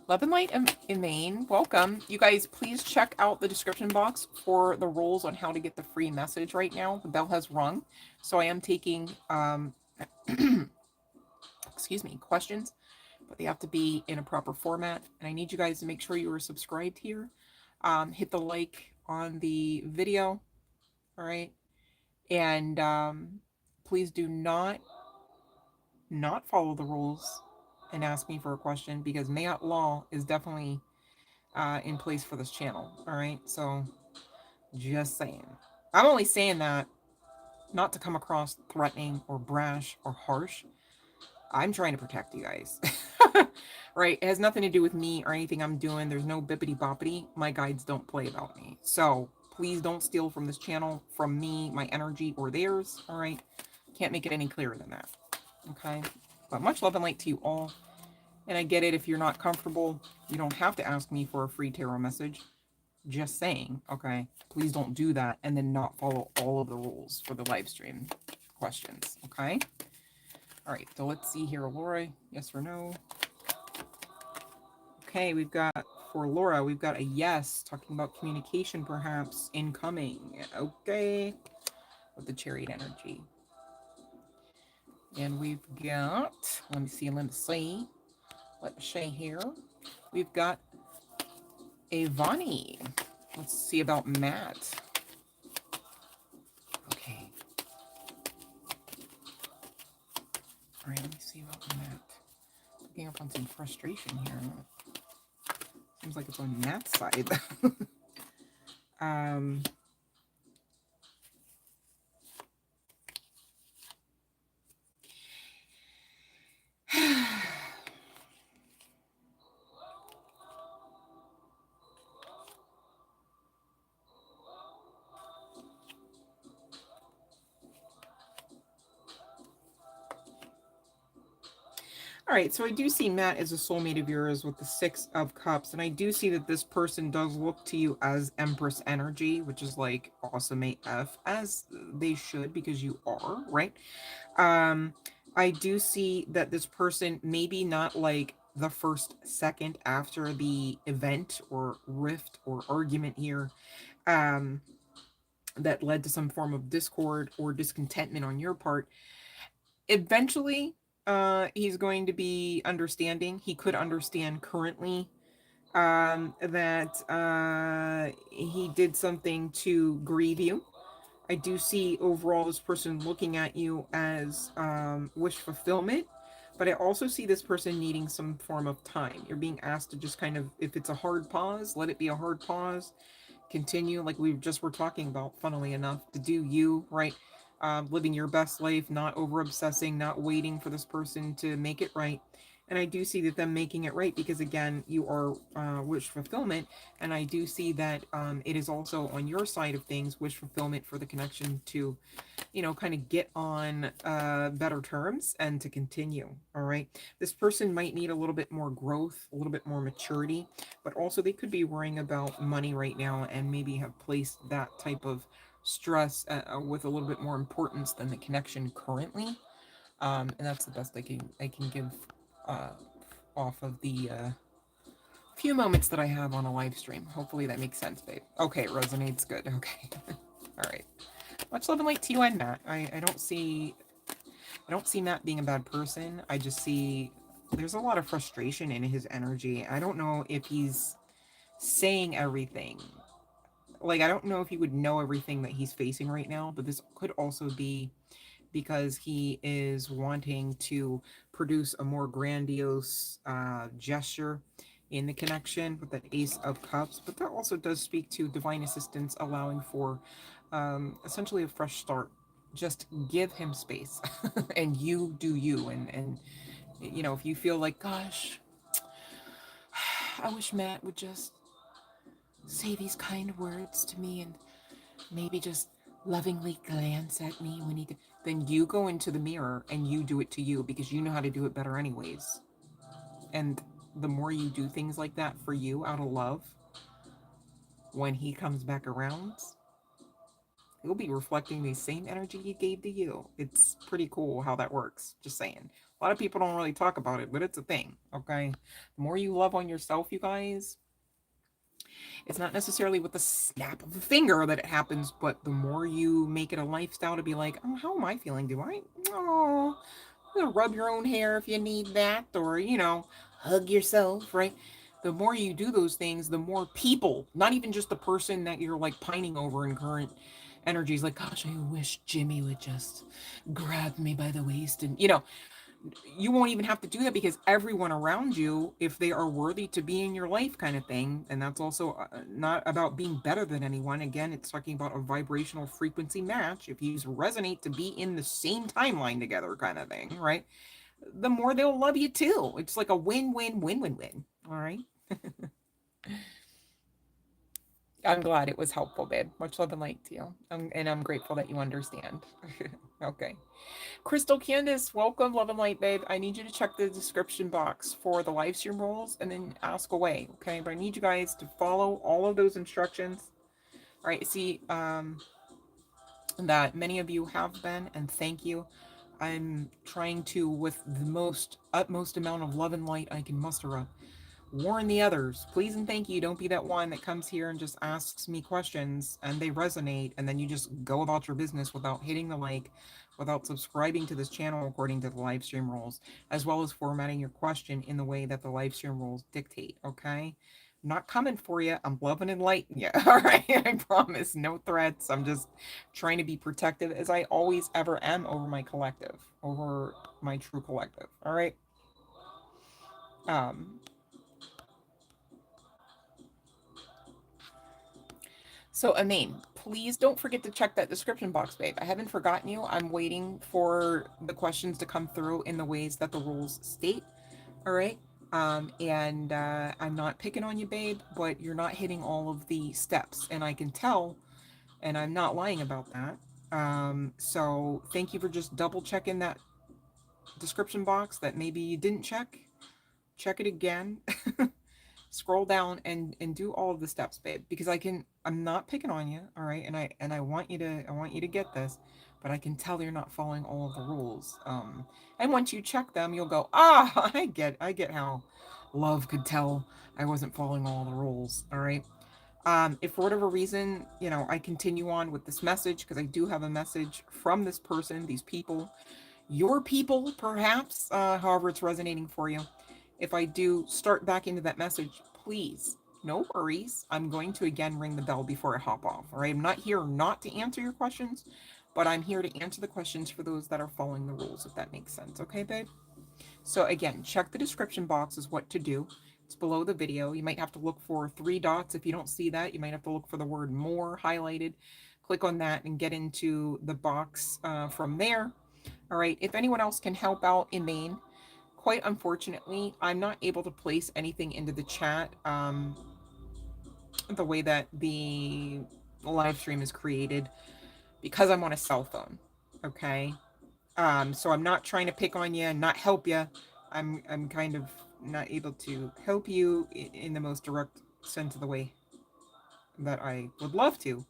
Love and Light in Maine, welcome. You guys, please check out the description box for the rules on how to get the free message right now. The bell has rung. So I am taking, excuse me, questions, but they have to be in a proper format. And I need you guys to make sure you are subscribed here. Hit the like on the video, all right? And please do not follow the rules and ask me for a question because Mayat law is definitely in place for this channel. All right. So just saying. I'm only saying that not to come across threatening or brash or harsh. I'm trying to protect you guys. Right. It has nothing to do with me or anything I'm doing. There's no bippity boppity. My guides don't play about me. So please don't steal from this channel, from me, my energy, or theirs. All right. Can't make it any clearer than that. Okay. But much love and light to you all. And I get it, if you're not comfortable, you don't have to ask me for a free tarot message. Just saying, okay? Please don't do that and then not follow all of the rules for the live stream questions, okay? All right, so let's see here, Laura, yes or no? Okay, we've got, for Laura, we've got a yes, talking about communication perhaps incoming, okay? With the Chariot energy. And we've got, let me see, Let me see here. We've got Avani. Let's see about Matt. Okay. All right, let me see about Matt. Picking up on some frustration here. Seems like it's on Matt's side. um. All right, so I do see Matt as a soulmate of yours with the Six of Cups, and I do see that this person does look to you as Empress energy, which is like awesome AF, as they should, because you are, right? Um, I do see that this person, maybe not like the first second after the event or rift or argument here, um, that led to some form of discord or discontentment on your part, eventually he's going to be understanding. He could understand currently that he did something to grieve you. I do see overall this person looking at you as wish fulfillment, but I also see this person needing some form of time. You're being asked to just kind of, if it's a hard pause, let it be a hard pause. Continue, like we just were talking about, funnily enough, to do you, right? Living your best life, not over obsessing, not waiting for this person to make it right. And I do see that them making it right, because again, you are wish fulfillment, and I do see that it is also on your side of things wish fulfillment for the connection to, kind of get on better terms and to continue. All right. This person might need a little bit more growth, a little bit more maturity, but also they could be worrying about money right now and maybe have placed that type of stress with a little bit more importance than the connection currently. And that's the best I can give uh, off of the few moments that I have on a live stream. Hopefully that makes sense, babe. Okay, it resonates good. Okay. All right. Much love and light to you and Matt. I don't see Matt being a bad person. I just see there's a lot of frustration in his energy. I don't know if he's saying everything. Like, I don't know if he would know everything that he's facing right now, but this could also be because he is wanting to produce a more grandiose gesture in the connection with that Ace of Cups. But that also does speak to divine assistance, allowing for essentially a fresh start. Just give him space and you do you. And, if you feel like, gosh, I wish Matt would just say these kind words to me and maybe just lovingly glance at me when he then you go into the mirror and you do it to you, because you know how to do it better anyways. And the more you do things like that for you out of love, when he comes back around, he'll be reflecting the same energy he gave to you. It's pretty cool how that works. Just saying. A lot of people don't really talk about it, but it's a thing. Okay. The more you love on yourself, you guys, it's not necessarily with the snap of a finger that it happens, but the more you make it a lifestyle to be like, oh, how am I feeling? Do I? Oh, rub your own hair if you need that, or, hug yourself, right? The more you do those things, the more people, not even just the person that you're like pining over in current energies, like, gosh, I wish Jimmy would just grab me by the waist and, you won't even have to do that, because everyone around you, if they are worthy to be in your life, kind of thing. And that's also not about being better than anyone. Again, it's talking about a vibrational frequency match. If you resonate to be in the same timeline together, kind of thing, right? The more they'll love you too. It's like a win-win-win-win-win. All right. I'm glad it was helpful, babe. Much love and light to you. And I'm grateful that you understand. Okay. Crystal Candace, welcome, love and light, babe. I need you to check the description box for the live stream rules and then ask away, okay? But I need you guys to follow all of those instructions. All right, see that many of you have been, and thank you. I'm trying to, with the utmost amount of love and light I can muster up, warn the others. Please and thank you. Don't be that one that comes here and just asks me questions and they resonate, and then you just go about your business without hitting the like, without subscribing to this channel according to the live stream rules, as well as formatting your question in the way that the live stream rules dictate. Okay. I'm not coming for you. I'm loving and lighting you. All right. I promise. No threats. I'm just trying to be protective, as I always ever am, over my collective, over my true collective. All right. Um, So, Amin, please don't forget to check that description box, babe. I haven't forgotten you. I'm waiting for the questions to come through in the ways that the rules state. All right. And I'm not picking on you, babe, but you're not hitting all of the steps. And I can tell, and I'm not lying about that. So, thank you for just double checking that description box that maybe you didn't check, check it again. Scroll down and do all of the steps, babe, because I'm not picking on you, all right? And I want you to get this, but I can tell you're not following all of the rules. And once you check them, you'll go, "Ah, I get how love could tell I wasn't following all the rules." All right? If for whatever reason, I continue on with this message because I do have a message from this person, these people, your people, perhaps, however it's resonating for you. If I do start back into that message, please, no worries. I'm going to again ring the bell before I hop off. All right. I'm not here not to answer your questions, but I'm here to answer the questions for those that are following the rules, if that makes sense. Okay, babe? So again, check the description box is what to do. It's below the video. You might have to look for three dots. If you don't see that, you might have to look for the word more highlighted. Click on that and get into the box from there. All right. If anyone else can help out in Maine, quite unfortunately, I'm not able to place anything into the chat the way that the live stream is created because I'm on a cell phone. Okay. So I'm not trying to pick on you and not help you. I'm kind of not able to help you in the most direct sense of the way that I would love to.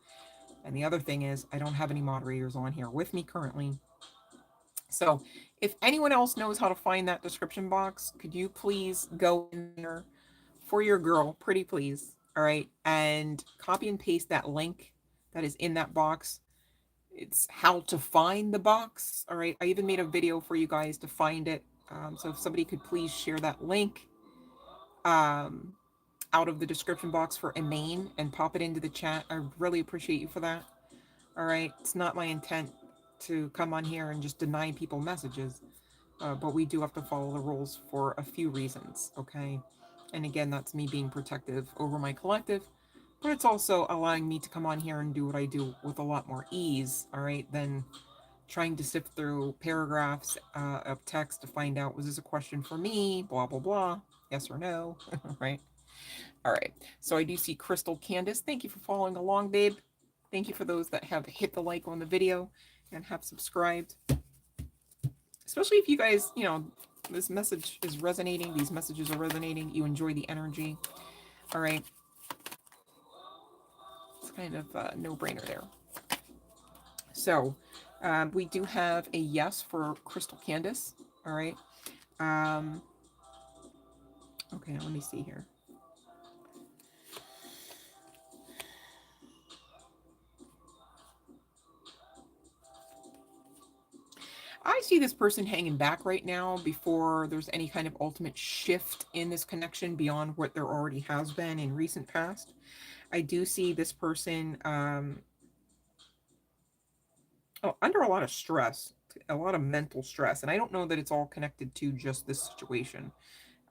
And the other thing is, I don't have any moderators on here with me currently. So if anyone else knows how to find that description box, could you please go in there for your girl, pretty please, all right, and copy and paste that link that is in that box. It's how to find the box, all right. I even made a video for you guys to find it. So if somebody could please share that link um, out of the description box for Emaine and pop it into the chat, I really appreciate you for that. All right, it's not my intent to come on here and just deny people messages. But we do have to follow the rules for a few reasons, okay? And again, that's me being protective over my collective, but it's also allowing me to come on here and do what I do with a lot more ease, all right, than trying to sift through paragraphs of text to find out, was this a question for me, blah, blah, blah, yes or no, right? All right, so I do see Crystal Candace. Thank you for following along, babe. Thank you for those that have hit the like on the video and have subscribed, especially if you guys, this message is resonating, these messages are resonating, you enjoy the energy. All right. It's kind of a no-brainer there. So we do have a yes for Crystal Candace. All right. Um, okay, let me see here. I see this person hanging back right now before there's any kind of ultimate shift in this connection beyond what there already has been in recent past. I do see this person under a lot of stress, a lot of mental stress. And I don't know that it's all connected to just this situation.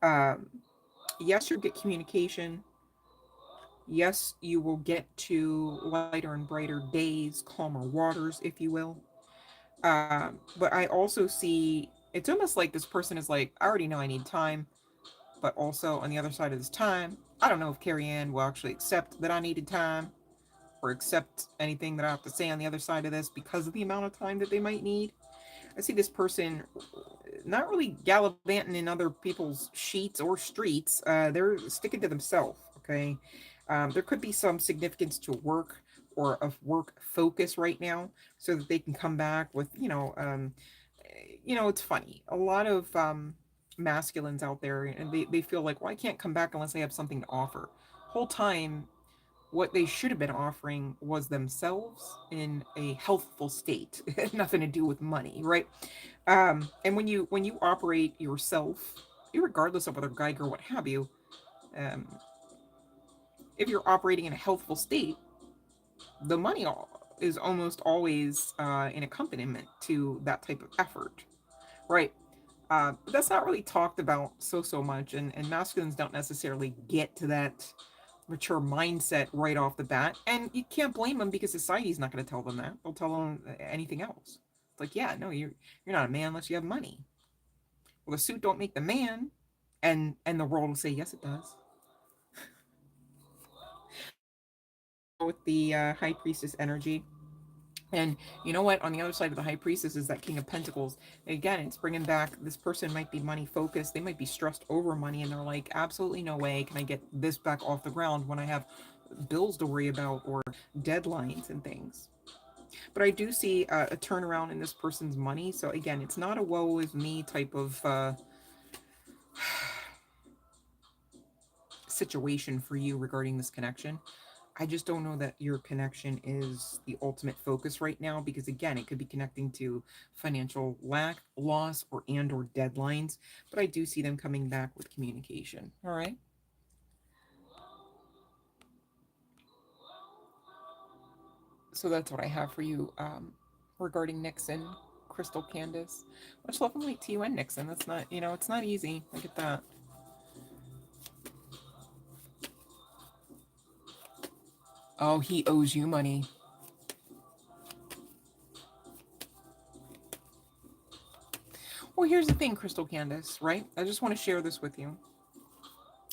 Um, yes, you'll get communication. Yes, you will get to lighter and brighter days, calmer waters, if you will. But I also see it's almost like this person is like, I already know I need time, but also on the other side of this time, I don't know if Carrie Ann will actually accept that I needed time or accept anything that I have to say on the other side of this because of the amount of time that they might need. I see this person not really gallivanting in other people's sheets or streets. They're sticking to themselves. Okay, there could be some significance to work or of work focus right now, so that they can come back with it's funny. A lot of masculines out there, and they feel like, well, I can't come back unless I have something to offer. Whole time what they should have been offering was themselves in a healthful state. Nothing to do with money, right? And when you operate yourself, regardless of whether Geiger or what have you, um, if you're operating in a healthful state, the money is almost always an accompaniment to that type of effort, right? But that's not really talked about so much, and masculines don't necessarily get to that mature mindset right off the bat, and you can't blame them because society's not going to tell them that. They'll tell them anything else. It's like, yeah, no, you're not a man unless you have money. Well, the suit don't make the man, and the world will say, yes, it does. With the high priestess energy, And you know what? On the other side of the High Priestess is that King of Pentacles. Again, it's bringing back, this person might be money focused. They might be stressed over money, and they're like, absolutely no way can I get this back off the ground when I have bills to worry about or deadlines and things. But I do see a turnaround in this person's money. So again, it's not a woe is me type of situation for you regarding this connection. I just don't know that your connection is the ultimate focus right now, because again, it could be connecting to financial lack, loss, or deadlines. But I do see them coming back with communication. All right. So that's what I have for you regarding Nixon, Crystal Candace. Much love and light to you and Nixon. That's not, it's not easy. I get that. Oh, he owes you money. Well, here's the thing, Crystal Candace, right? I just want to share this with you.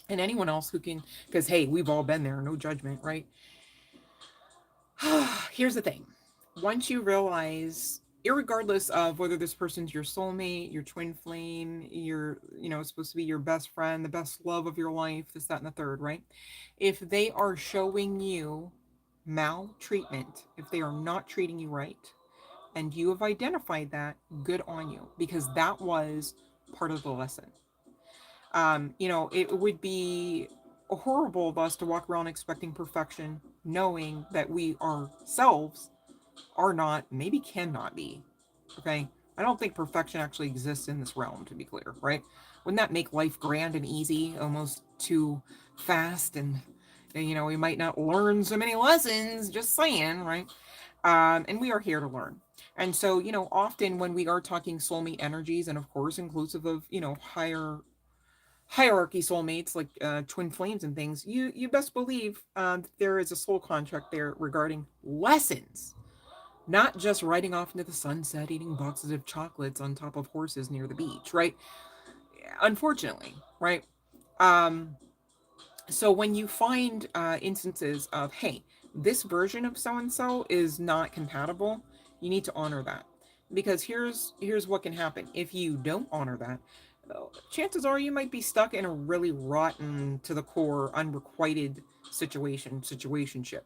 And anyone else who can, because hey, we've all been there, no judgment, right? Here's the thing. Once you realize, irregardless of whether this person's your soulmate, your twin flame, your, supposed to be your best friend, the best love of your life, this, that, and the third, right? If they are showing you maltreatment, if they are not treating you right, and you have identified that, good on you, because that was part of the lesson. It would be horrible of us to walk around expecting perfection, knowing that we ourselves are not, maybe cannot be. Okay? I don't think perfection actually exists in this realm, to be clear, right? Wouldn't that make life grand and easy, almost too fast? And we might not learn so many lessons, just saying, right? And we are here to learn. And so, often when we are talking soulmate energies, and of course, inclusive of, higher hierarchy soulmates like twin flames and things, you best believe there is a soul contract there regarding lessons, not just riding off into the sunset eating boxes of chocolates on top of horses near the beach, right? Unfortunately, right? um so when you find instances of, hey, this version of so and so is not compatible, you need to honor that, because here's what can happen if you don't honor that. Chances are you might be stuck in a really rotten to the core unrequited situationship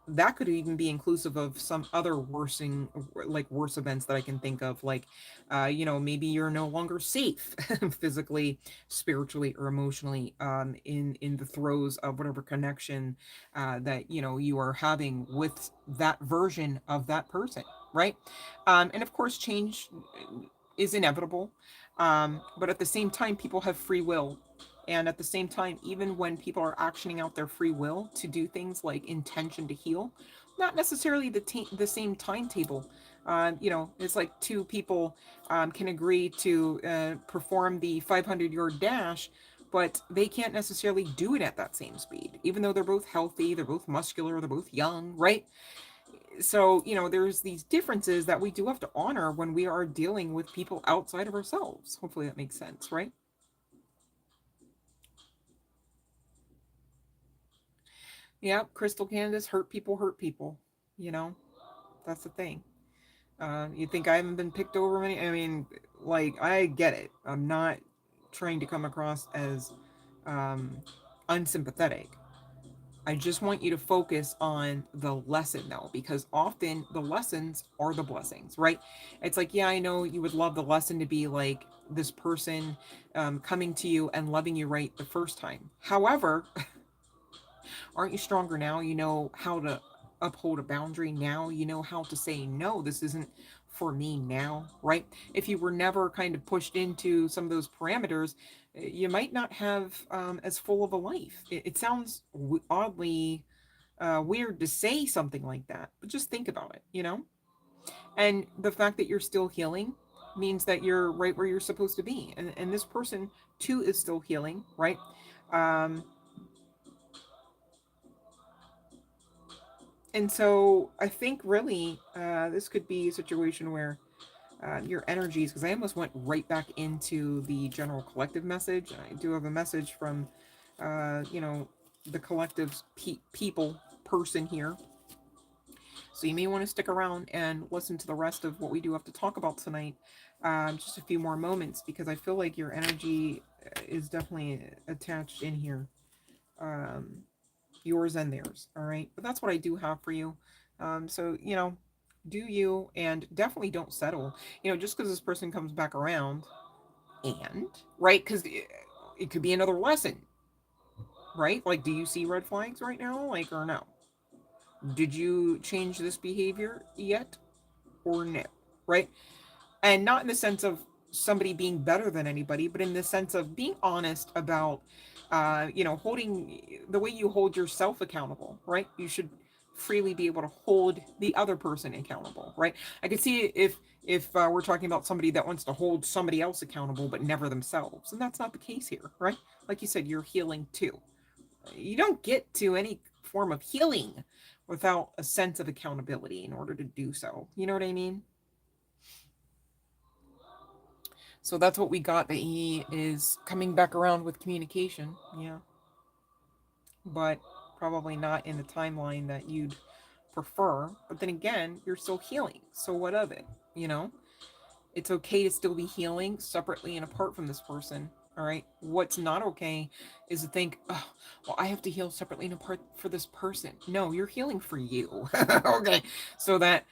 that could even be inclusive of some other worsening, like worse events that I can think of, like maybe you're no longer safe physically, spiritually, or emotionally, in the throes of whatever connection that you are having with that version of that person, right? And of course change is inevitable, but at the same time people have free will. And at the same time, even when people are actioning out their free will to do things like intention to heal, not necessarily the same timetable. It's like two people can agree to perform the 500-yard dash, but they can't necessarily do it at that same speed, even though they're both healthy, they're both muscular, they're both young, right? So, there's these differences that we do have to honor when we are dealing with people outside of ourselves. Hopefully that makes sense, right? Yeah, Crystal Candace, hurt people. You know, that's the thing. You think I haven't been picked over many? I mean, like, I get it. I'm not trying to come across as um, unsympathetic. I just want you to focus on the lesson, though, because often the lessons are the blessings, right? It's like, yeah, I know you would love the lesson to be like this person coming to you and loving you right the first time. However, aren't you stronger now? You know how to uphold a boundary now. You know how to say, no, this isn't for me now, right? If you were never kind of pushed into some of those parameters, you might not have as full of a life. It sounds oddly weird to say something like that, but just think about it. And the fact that you're still healing means that you're right where you're supposed to be. And this person too is still healing, right? Um, and so I think really this could be a situation where your energies, because I almost went right back into the general collective message. I do have a message from, uh, you know, the collective's people person here. So you may want to stick around and listen to the rest of what we do have to talk about tonight. Just a few more moments, because I feel like your energy is definitely attached in here. Um, Yours and theirs. All right. But that's what I do have for you. So, do you, and definitely don't settle. Just because this person comes back around, and, right? Because it could be another lesson, right? Like, do you see red flags right now? Like, or no? Did you change this behavior yet? Or no? Right? And not in the sense of somebody being better than anybody, but in the sense of being honest about holding the way you hold yourself accountable, right? You should freely be able to hold the other person accountable, right? I could see if we're talking about somebody that wants to hold somebody else accountable but never themselves, and that's not the case here, right? Like you said, you're healing too. You don't get to any form of healing without a sense of accountability in order to do so. You know what I mean? So that's what we got, that he is coming back around with communication. Yeah. But probably not in the timeline that you'd prefer. But then again, you're still healing. So what of it? You know? It's okay to still be healing separately and apart from this person. All right. What's not okay is to think, oh, well, I have to heal separately and apart for this person. No, you're healing for you. Okay. So that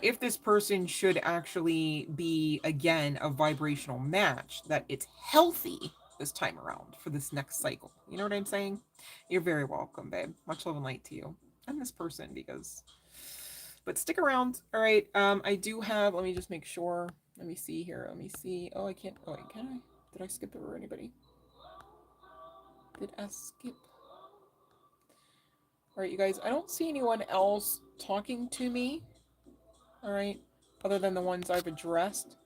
if this person should actually be, again, a vibrational match, that it's healthy this time around for this next cycle. You know what I'm saying? You're very welcome, babe. Much love and light to you and this person, because but stick around. All right. I do have, let me just make sure. Let me see here. Let me see. Oh, I can't. Oh, wait, can I? Did I skip over anybody? Did I skip? All right, you guys. I don't see anyone else talking to me. All right. Other than the ones I've addressed.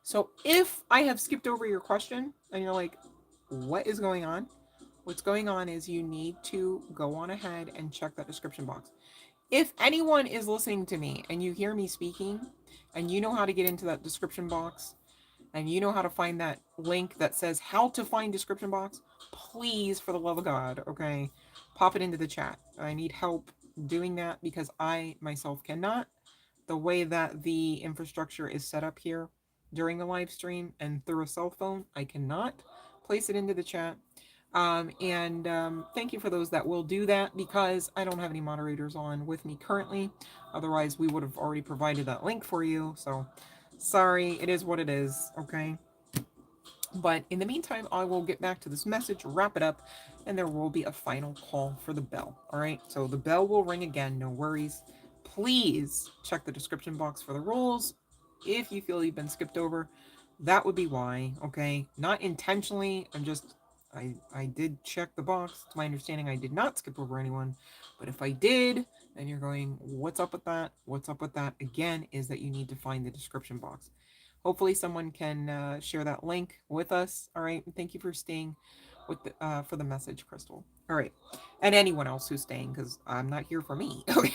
So if I have skipped over your question and you're like, what is going on? What's going on is you need to go on ahead and check that description box. If anyone is listening to me and you hear me speaking and you know how to get into that description box, and you know how to find that link that says how to find description box, please, for the love of God, okay, pop it into the chat. I need help doing that because I myself cannot. The way that the infrastructure is set up here during the live stream and through a cell phone, I cannot place it into the chat. And thank you for those that will do that, because I don't have any moderators on with me currently. Otherwise, we would have already provided that link for you. So sorry, it is what it is, okay? But in the meantime, I will get back to this message, wrap it up, and there will be a final call for the bell. All right, so the bell will ring again, no worries. Please check the description box for the rules. If you feel you've been skipped over, that would be why, okay? Not intentionally, I did check the box. To my understanding, I did not skip over anyone. But if I did, and you're going, what's up with that? What's up with that? Again, is that you need to find the description box. Hopefully someone can share that link with us. All right. Thank you for staying with for the message, Crystal. All right. And anyone else who's staying, because I'm not here for me. Okay.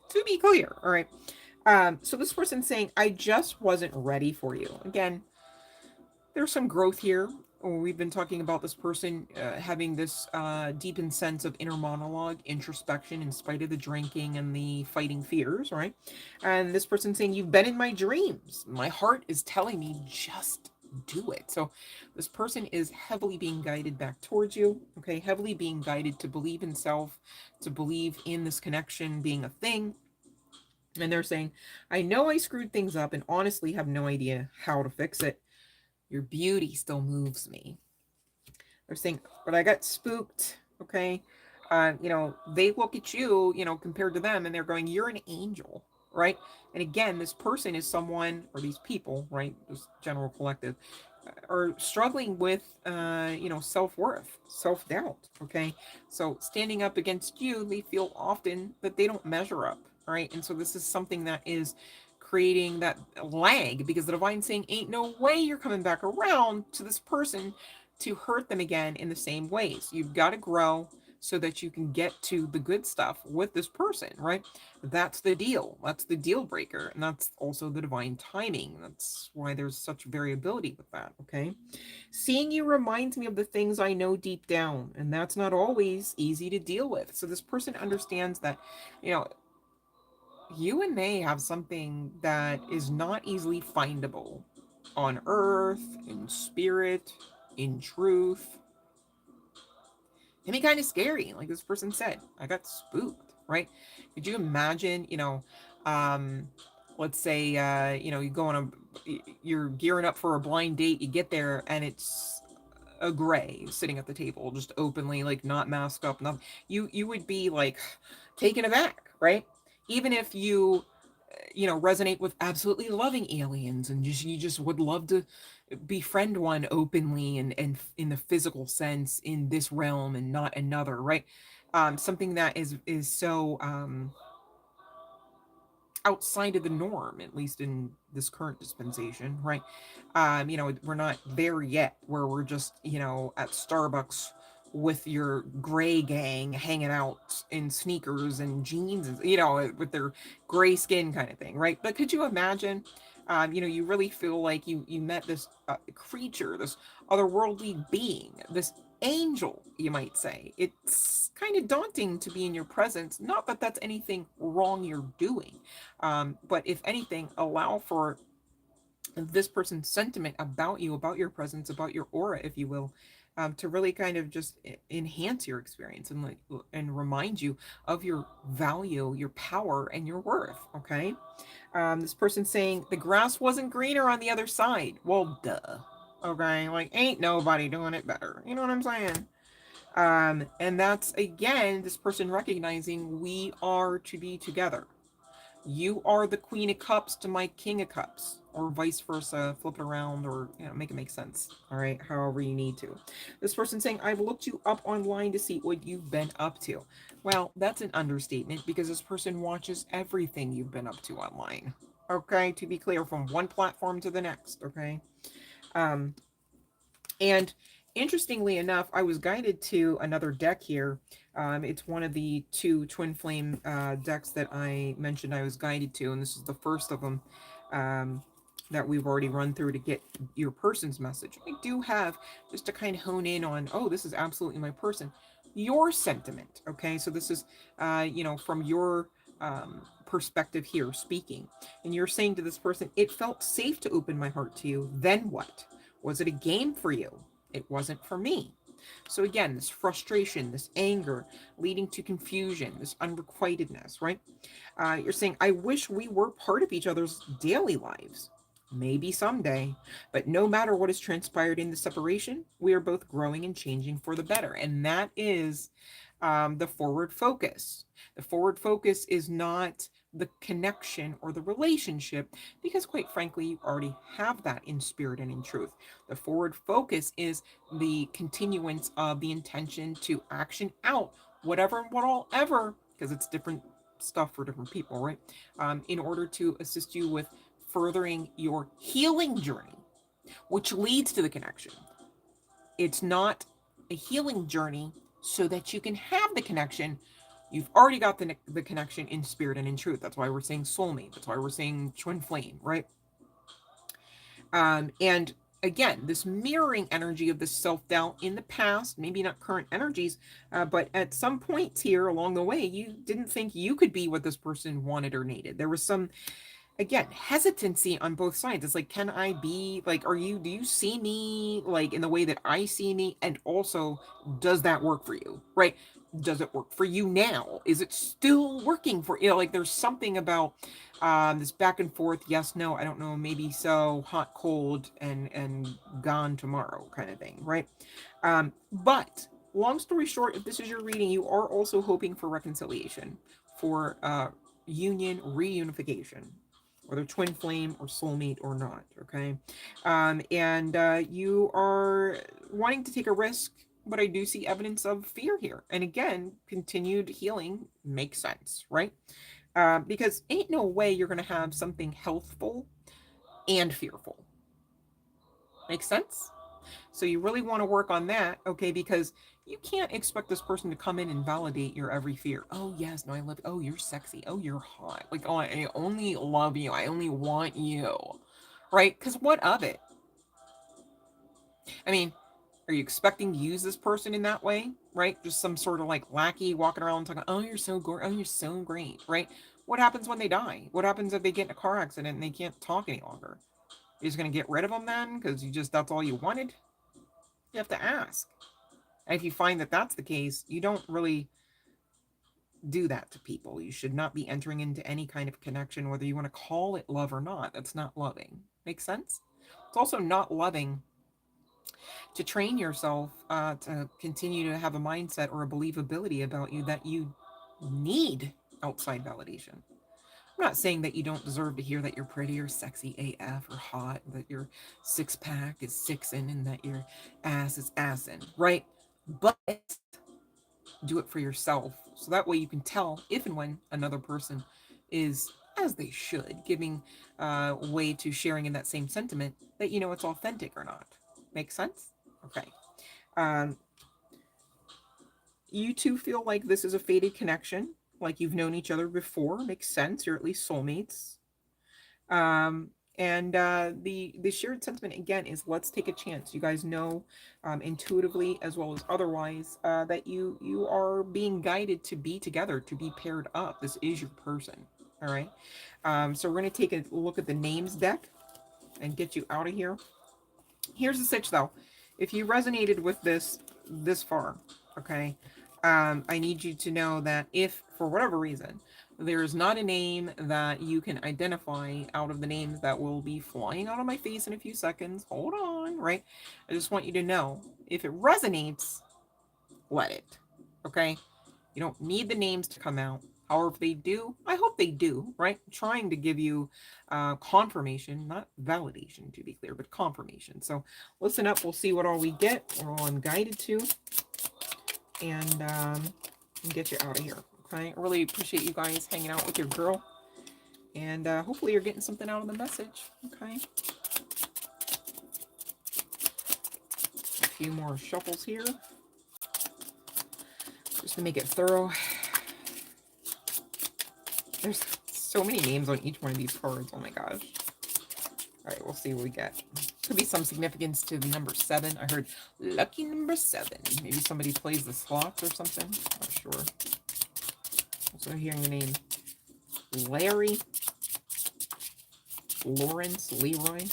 To be clear. All right. So this person's saying, I just wasn't ready for you. Again, there's some growth here. We've been talking about this person having this deepened sense of inner monologue, introspection, in spite of the drinking and the fighting fears, right? And this person saying, you've been in my dreams. My heart is telling me just do it. So this person is heavily being guided back towards you, okay? Heavily being guided to believe in self, to believe in this connection being a thing. And they're saying, I know I screwed things up and honestly have no idea how to fix it. Your beauty still moves me. They're saying, but I got spooked. Okay. They look at you, compared to them, and they're going, you're an angel. Right. And again, this person is someone, or these people, right? This general collective, are struggling with, self-worth, self-doubt. Okay. So standing up against you, they feel often that they don't measure up. Right. And so this is something that is creating that lag, because the divine saying, ain't no way you're coming back around to this person to hurt them again in the same ways. You've got to grow so that you can get to the good stuff with this person, right? That's the deal. That's the deal breaker. And that's also the divine timing. That's why there's such variability with that, okay? Seeing you reminds me of the things I know deep down, and that's not always easy to deal with. So this person understands that, you know, you and they have something that is not easily findable on earth, in spirit, in truth. Can be kind of scary, like this person said. I got spooked, right? Could you imagine, um, let's say, you go on you're gearing up for a blind date, you get there, and it's a gray sitting at the table, just openly, like not masked up, nothing. You would be like taken aback, right? Even if you resonate with absolutely loving aliens and you just would love to befriend one openly and in the physical sense in this realm and not another, right? Something that is so outside of the norm, at least in this current dispensation, right? We're not there yet where we're just, at Starbucks with your gray gang hanging out in sneakers and jeans, and, with their gray skin kind of thing, right? But could you imagine, you really feel like you met this creature, this otherworldly being, this angel, you might say. It's kind of daunting to be in your presence. Not that that's anything wrong you're doing, but if anything, allow for this person's sentiment about you, about your presence, about your aura, if you will, to really kind of just enhance your experience and remind you of your value, your power, and your worth. Okay, this person saying the grass wasn't greener on the other side. Well, duh. Okay, like ain't nobody doing it better. You know what I'm saying? And that's again this person recognizing we are to be together. You are the Queen of Cups to my King of Cups, or vice versa. Flip it around, or make it make sense. All right, however you need to. This person saying, "I've looked you up online to see what you've been up to." Well, that's an understatement because this person watches everything you've been up to online. Okay, to be clear, from one platform to the next. Okay, um, and interestingly enough, I was guided to another deck here. It's one of the two twin flame decks that I mentioned I was guided to, and this is the first of them that we've already run through to get your person's message. I do have, just to kind of hone in on, oh, this is absolutely my person, your sentiment. Okay, so this is, from your perspective here speaking, and you're saying to this person, it felt safe to open my heart to you. Then what? Was it a game for you? It wasn't for me. So again, this frustration, this anger leading to confusion, this unrequitedness, right? You're saying, I wish we were part of each other's daily lives. Maybe someday, but no matter what has transpired in the separation, we are both growing and changing for the better. And that is the forward focus. The forward focus is not the connection or the relationship, because quite frankly, you already have that in spirit and in truth. The forward focus is the continuance of the intention to action out whatever and what all ever, because it's different stuff for different people, right? In order to assist you with furthering your healing journey, which leads to the connection. It's not a healing journey so that you can have the connection. You've already got the connection in spirit and in truth. That's why we're saying soulmate. That's why we're saying twin flame, right? And again, this mirroring energy of the self doubt in the past, maybe not current energies, but at some points here along the way, you didn't think you could be what this person wanted or needed. There was some, again, hesitancy on both sides. It's like, can I be like, do you see me like in the way that I see me? And also, does that work for you? Right? Does it work for you now? Is it still working for you? Like there's something about this back and forth, yes, no, I don't know, maybe so, hot, cold, and gone tomorrow kind of thing, right? But long story short, if this is your reading, you are also hoping for reconciliation, for union, reunification, whether twin flame or soulmate or not, okay? And you are wanting to take a risk, but I do see evidence of fear here. And again, continued healing makes sense, right? Because ain't no way you're going to have something healthful and fearful. Makes sense? So you really want to work on that, okay? Because you can't expect this person to come in and validate your every fear. Oh yes, no, I love. Oh, you're sexy. Oh, you're hot. Like, oh, I only love you. I only want you, right? Because what of it? I mean, are you expecting to use this person in that way, right? Just some sort of like lackey walking around talking. Oh, you're so gorgeous. Oh, you're so great, right? What happens when they die? What happens if they get in a car accident and they can't talk any longer? You're just going to get rid of them then because that's all you wanted? You have to ask. And if you find that that's the case, you don't really do that to people. You should not be entering into any kind of connection, whether you want to call it love or not. That's not loving. Make sense? It's also not loving to train yourself to continue to have a mindset or a believability about you that you need outside validation. I'm not saying that you don't deserve to hear that you're pretty or sexy AF or hot, that your six pack is sixin and that your ass is assin, right? But do it for yourself. So that way you can tell if and when another person is, as they should, giving way to sharing in that same sentiment, that you know it's authentic or not. Make sense? Okay. Um, you two feel like this is a fated connection, like you've known each other before. Makes sense. You're at least soulmates. Um, and the shared sentiment again is let's take a chance. You guys know intuitively as well as otherwise that you are being guided to be together, to be paired up. This is your person. All right. So we're going to take a look at the names deck and get you out of here. Here's the sitch though. If you resonated with this far, okay, I need you to know that if for whatever reason there is not a name that you can identify out of the names that will be flying out of my face in a few seconds, hold on, right? I just want you to know if it resonates, let it. Okay? You don't need the names to come out. However, if they do, I hope they do, right? I'm trying to give you confirmation, not validation to be clear, but confirmation. So listen up. We'll see what all we get or all I'm guided to and get you out of here. Okay? I really appreciate you guys hanging out with your girl. And hopefully you're getting something out of the message. Okay? A few more shuffles here. Just to make it thorough. There's so many names on each one of these cards. Oh my gosh. All right, we'll see what we get. Could be some significance to the number 7. I heard lucky number 7. Maybe somebody plays the slots or something. Not sure. Also hearing the name Larry, Lawrence, Leroy.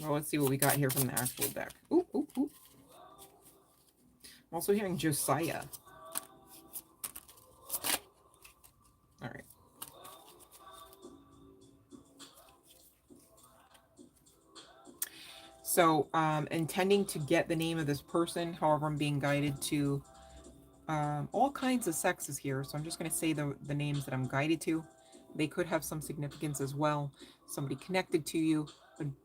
Well, let's see what we got here from the actual deck. Ooh, ooh, ooh. I'm also hearing Josiah. All right. So, intending to get the name of this person, however, I'm being guided to all kinds of sexes here. So I'm just going to say the names that I'm guided to. They could have some significance as well. Somebody connected to you,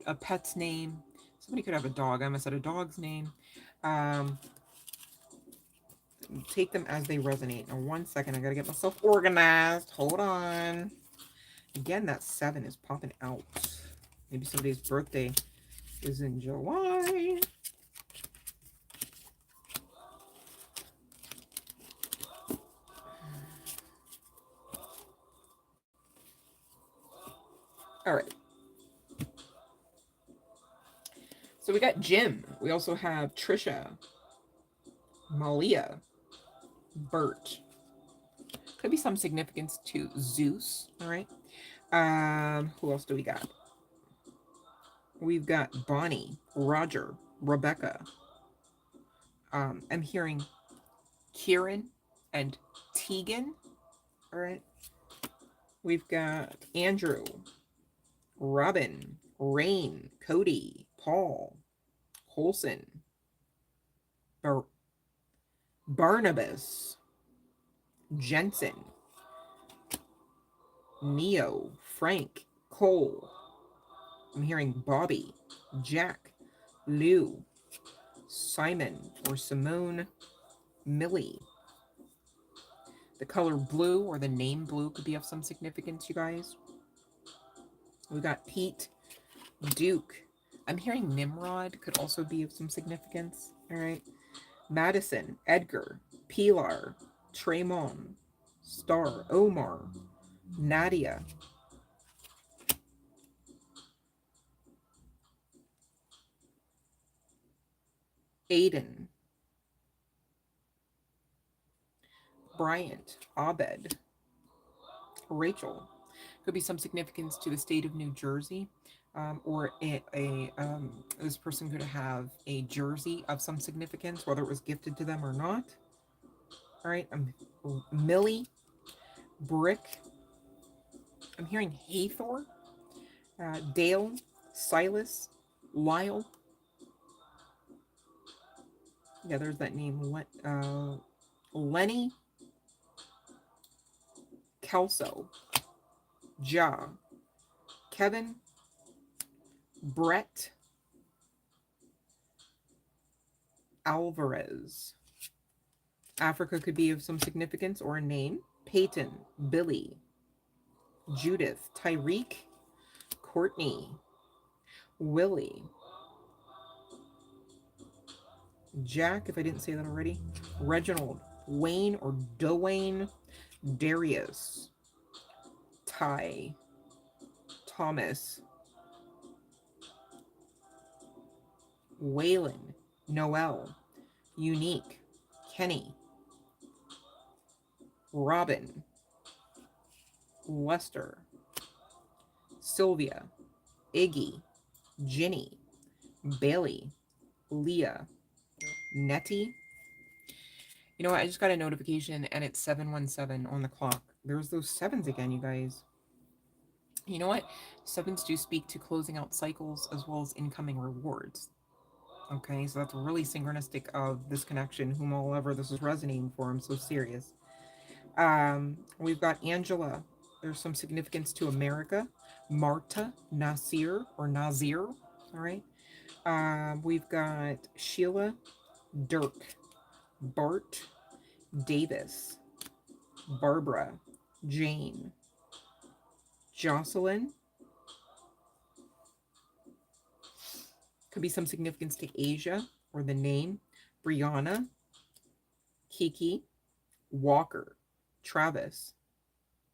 a pet's name. Somebody could have a dog. I almost said a dog's name. Take them as they resonate. Now, one second. I got to get myself organized. Hold on. Again, that 7 is popping out. Maybe somebody's birthday is in July. All right. So we got Jim. We also have Trisha, Malia, Bert. Could be some significance to Zeus. All right. Who else do we got? We've got Bonnie, Roger, Rebecca. I'm hearing Kieran and Tegan. All right. We've got Andrew, Robin, Rain, Cody, Paul, Colson, Barnabas, Jensen, Neo, Frank, Cole. I'm hearing Bobby, Jack, Lou, Simon or Simone, Millie. The color blue or the name blue could be of some significance, you guys. We got Pete, Duke. I'm hearing Nimrod could also be of some significance. All right. Madison, Edgar, Pilar, Tremon, Star, Omar, Nadia. Aiden, Bryant, Abed, Rachel. Could be some significance to the state of New Jersey, or this person could have a jersey of some significance, whether it was gifted to them or not. All right, Millie, Brick. I'm hearing Hathor, Dale, Silas, Lyle. Yeah, there's that name. Lenny, Kelso, Ja, Kevin, Brett, Alvarez. Africa could be of some significance or a name. Peyton, Billy, Judith, Tyreek, Courtney, Willie, Jack, if I didn't say that already, Reginald, Wayne or Dwayne, Darius, Ty, Thomas, Waylon, Noel, Unique, Kenny, Robin, Lester, Sylvia, Iggy, Ginny, Bailey, Leah, Nettie. You know what? I just got a notification and it's 7:17 on the clock. There's those sevens again, you guys. You know what? Sevens do speak to closing out cycles as well as incoming rewards. Okay, so that's really synchronistic of this connection, whomever this is resonating for. I'm so serious. We've got Angela. There's some significance to America. Marta, Nasir or Nazir. All right. We've got Sheila, Dirk, Bart, Davis, Barbara, Jane, Jocelyn. Could be some significance to Asia or the name. Brianna, Kiki, Walker, Travis,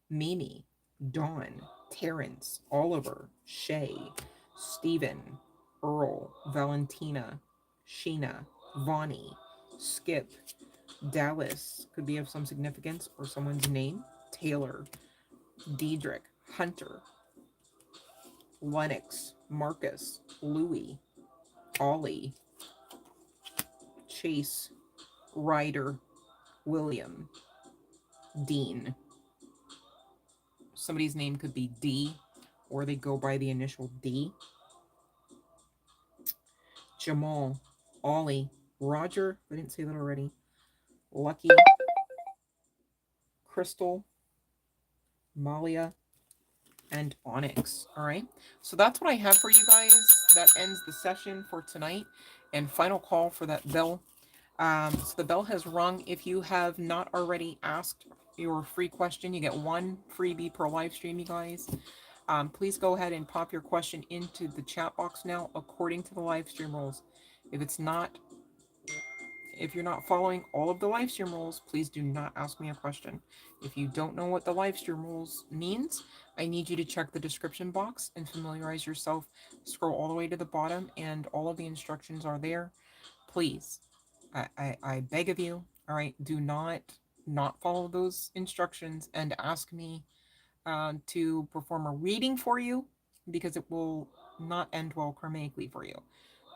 Mimi, Dawn, Terrence, Oliver, Shay, Stephen, Earl, Valentina, Sheena, Vonnie, Skip, Dallas, could be of some significance or someone's name. Taylor, Diedrich, Hunter, Lennox, Marcus, Louie, Ollie, Chase, Ryder, William, Dean. Somebody's name could be D, or they go by the initial D. Jamal, Ollie, Roger, I didn't say that already. Lucky, Crystal, Malia, and Onyx. All right, so that's what I have for you guys. That ends the session for tonight. And final call for that bell. So the bell has rung. If you have not already asked your free question, you get one freebie per live stream, you guys. Please go ahead and pop your question into the chat box now according to the live stream rules. If you're not following all of the live stream rules, please do not ask me a question. If you don't know what the live stream rules means, I need you to check the description box and familiarize yourself. Scroll all the way to the bottom and all of the instructions are there. Please, I beg of you, all right, do not follow those instructions and ask me to perform a reading for you, because it will not end well karmically for you.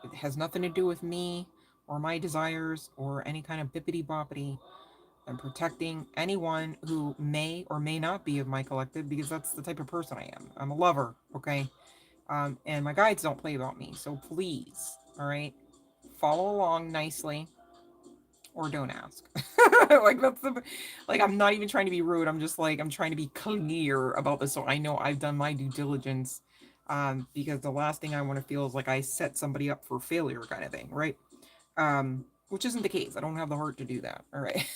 It has nothing to do with me or my desires or any kind of bippity boppity. I'm protecting anyone who may or may not be of my collective, because that's the type of person I am. I'm a lover, okay? And my guides don't play about me. So please, all right, follow along nicely or don't ask. I'm not even trying to be rude. I'm just like, I'm trying to be clear about this so I know I've done my due diligence. Because the last thing I want to feel is like I set somebody up for failure kind of thing, right? Which isn't the case. I don't have the heart to do that. All right.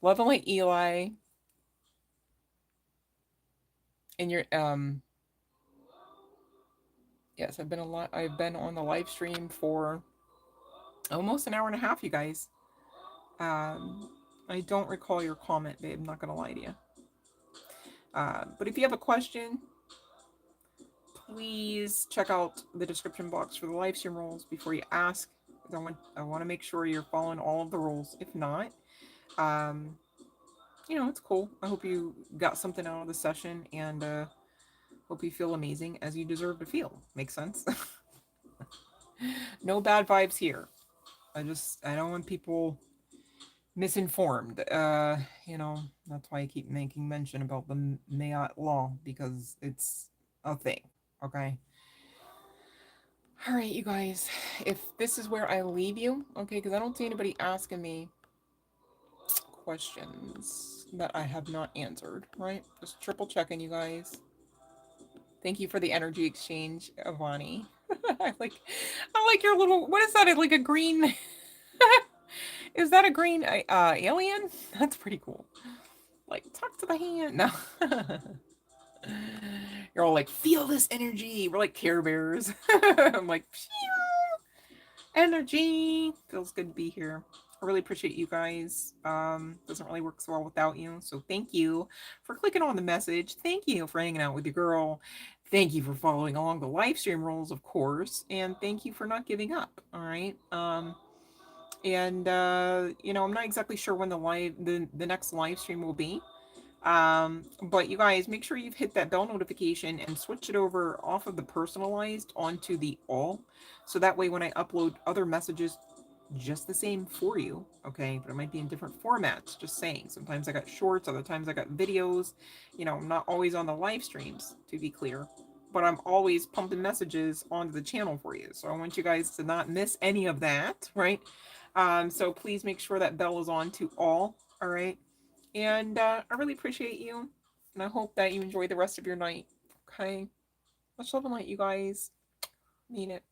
Love and light, Eli. And you're yes, I've been on the live stream for almost an hour and a half, you guys. I don't recall your comment, babe. I'm not gonna lie to you. But if you have a question, please check out the description box for the live stream rules before you ask. I want to make sure you're following all of the rules. If not, you know, it's cool. I hope you got something out of the session, and hope you feel amazing as you deserve to feel. Makes sense? No bad vibes here. I don't want people misinformed. You know, that's why I keep making mention about the Mayat law, because it's a thing. Okay. All right, you guys. If this is where I leave you, okay, because I don't see anybody asking me questions that I have not answered, right? Just triple checking, you guys. Thank you for the energy exchange, Avani. I like your little. What is that? Like a green? Is that a green alien? That's pretty cool. Like talk to the hand. No. You're all like, feel this energy. We're like Care Bears. I'm like, energy. Feels good to be here. I really appreciate you guys. Doesn't really work so well without you. So thank you for clicking on the message. Thank you for hanging out with your girl. Thank you for following along the live stream rules, of course. And thank you for not giving up. All right. And you know, I'm not exactly sure when the next live stream will be. But you guys, make sure you've hit that bell notification and switch it over off of the personalized onto the all. So that way when I upload other messages, just the same for you, okay? But it might be in different formats, just saying. Sometimes I got shorts, other times I got videos. You know, I'm not always on the live streams, to be clear. But I'm always pumping messages onto the channel for you. So I want you guys to not miss any of that, right? So please make sure that bell is on to all right? And I really appreciate you. And I hope that you enjoy the rest of your night. Okay? Much love and light, you guys. Mean it.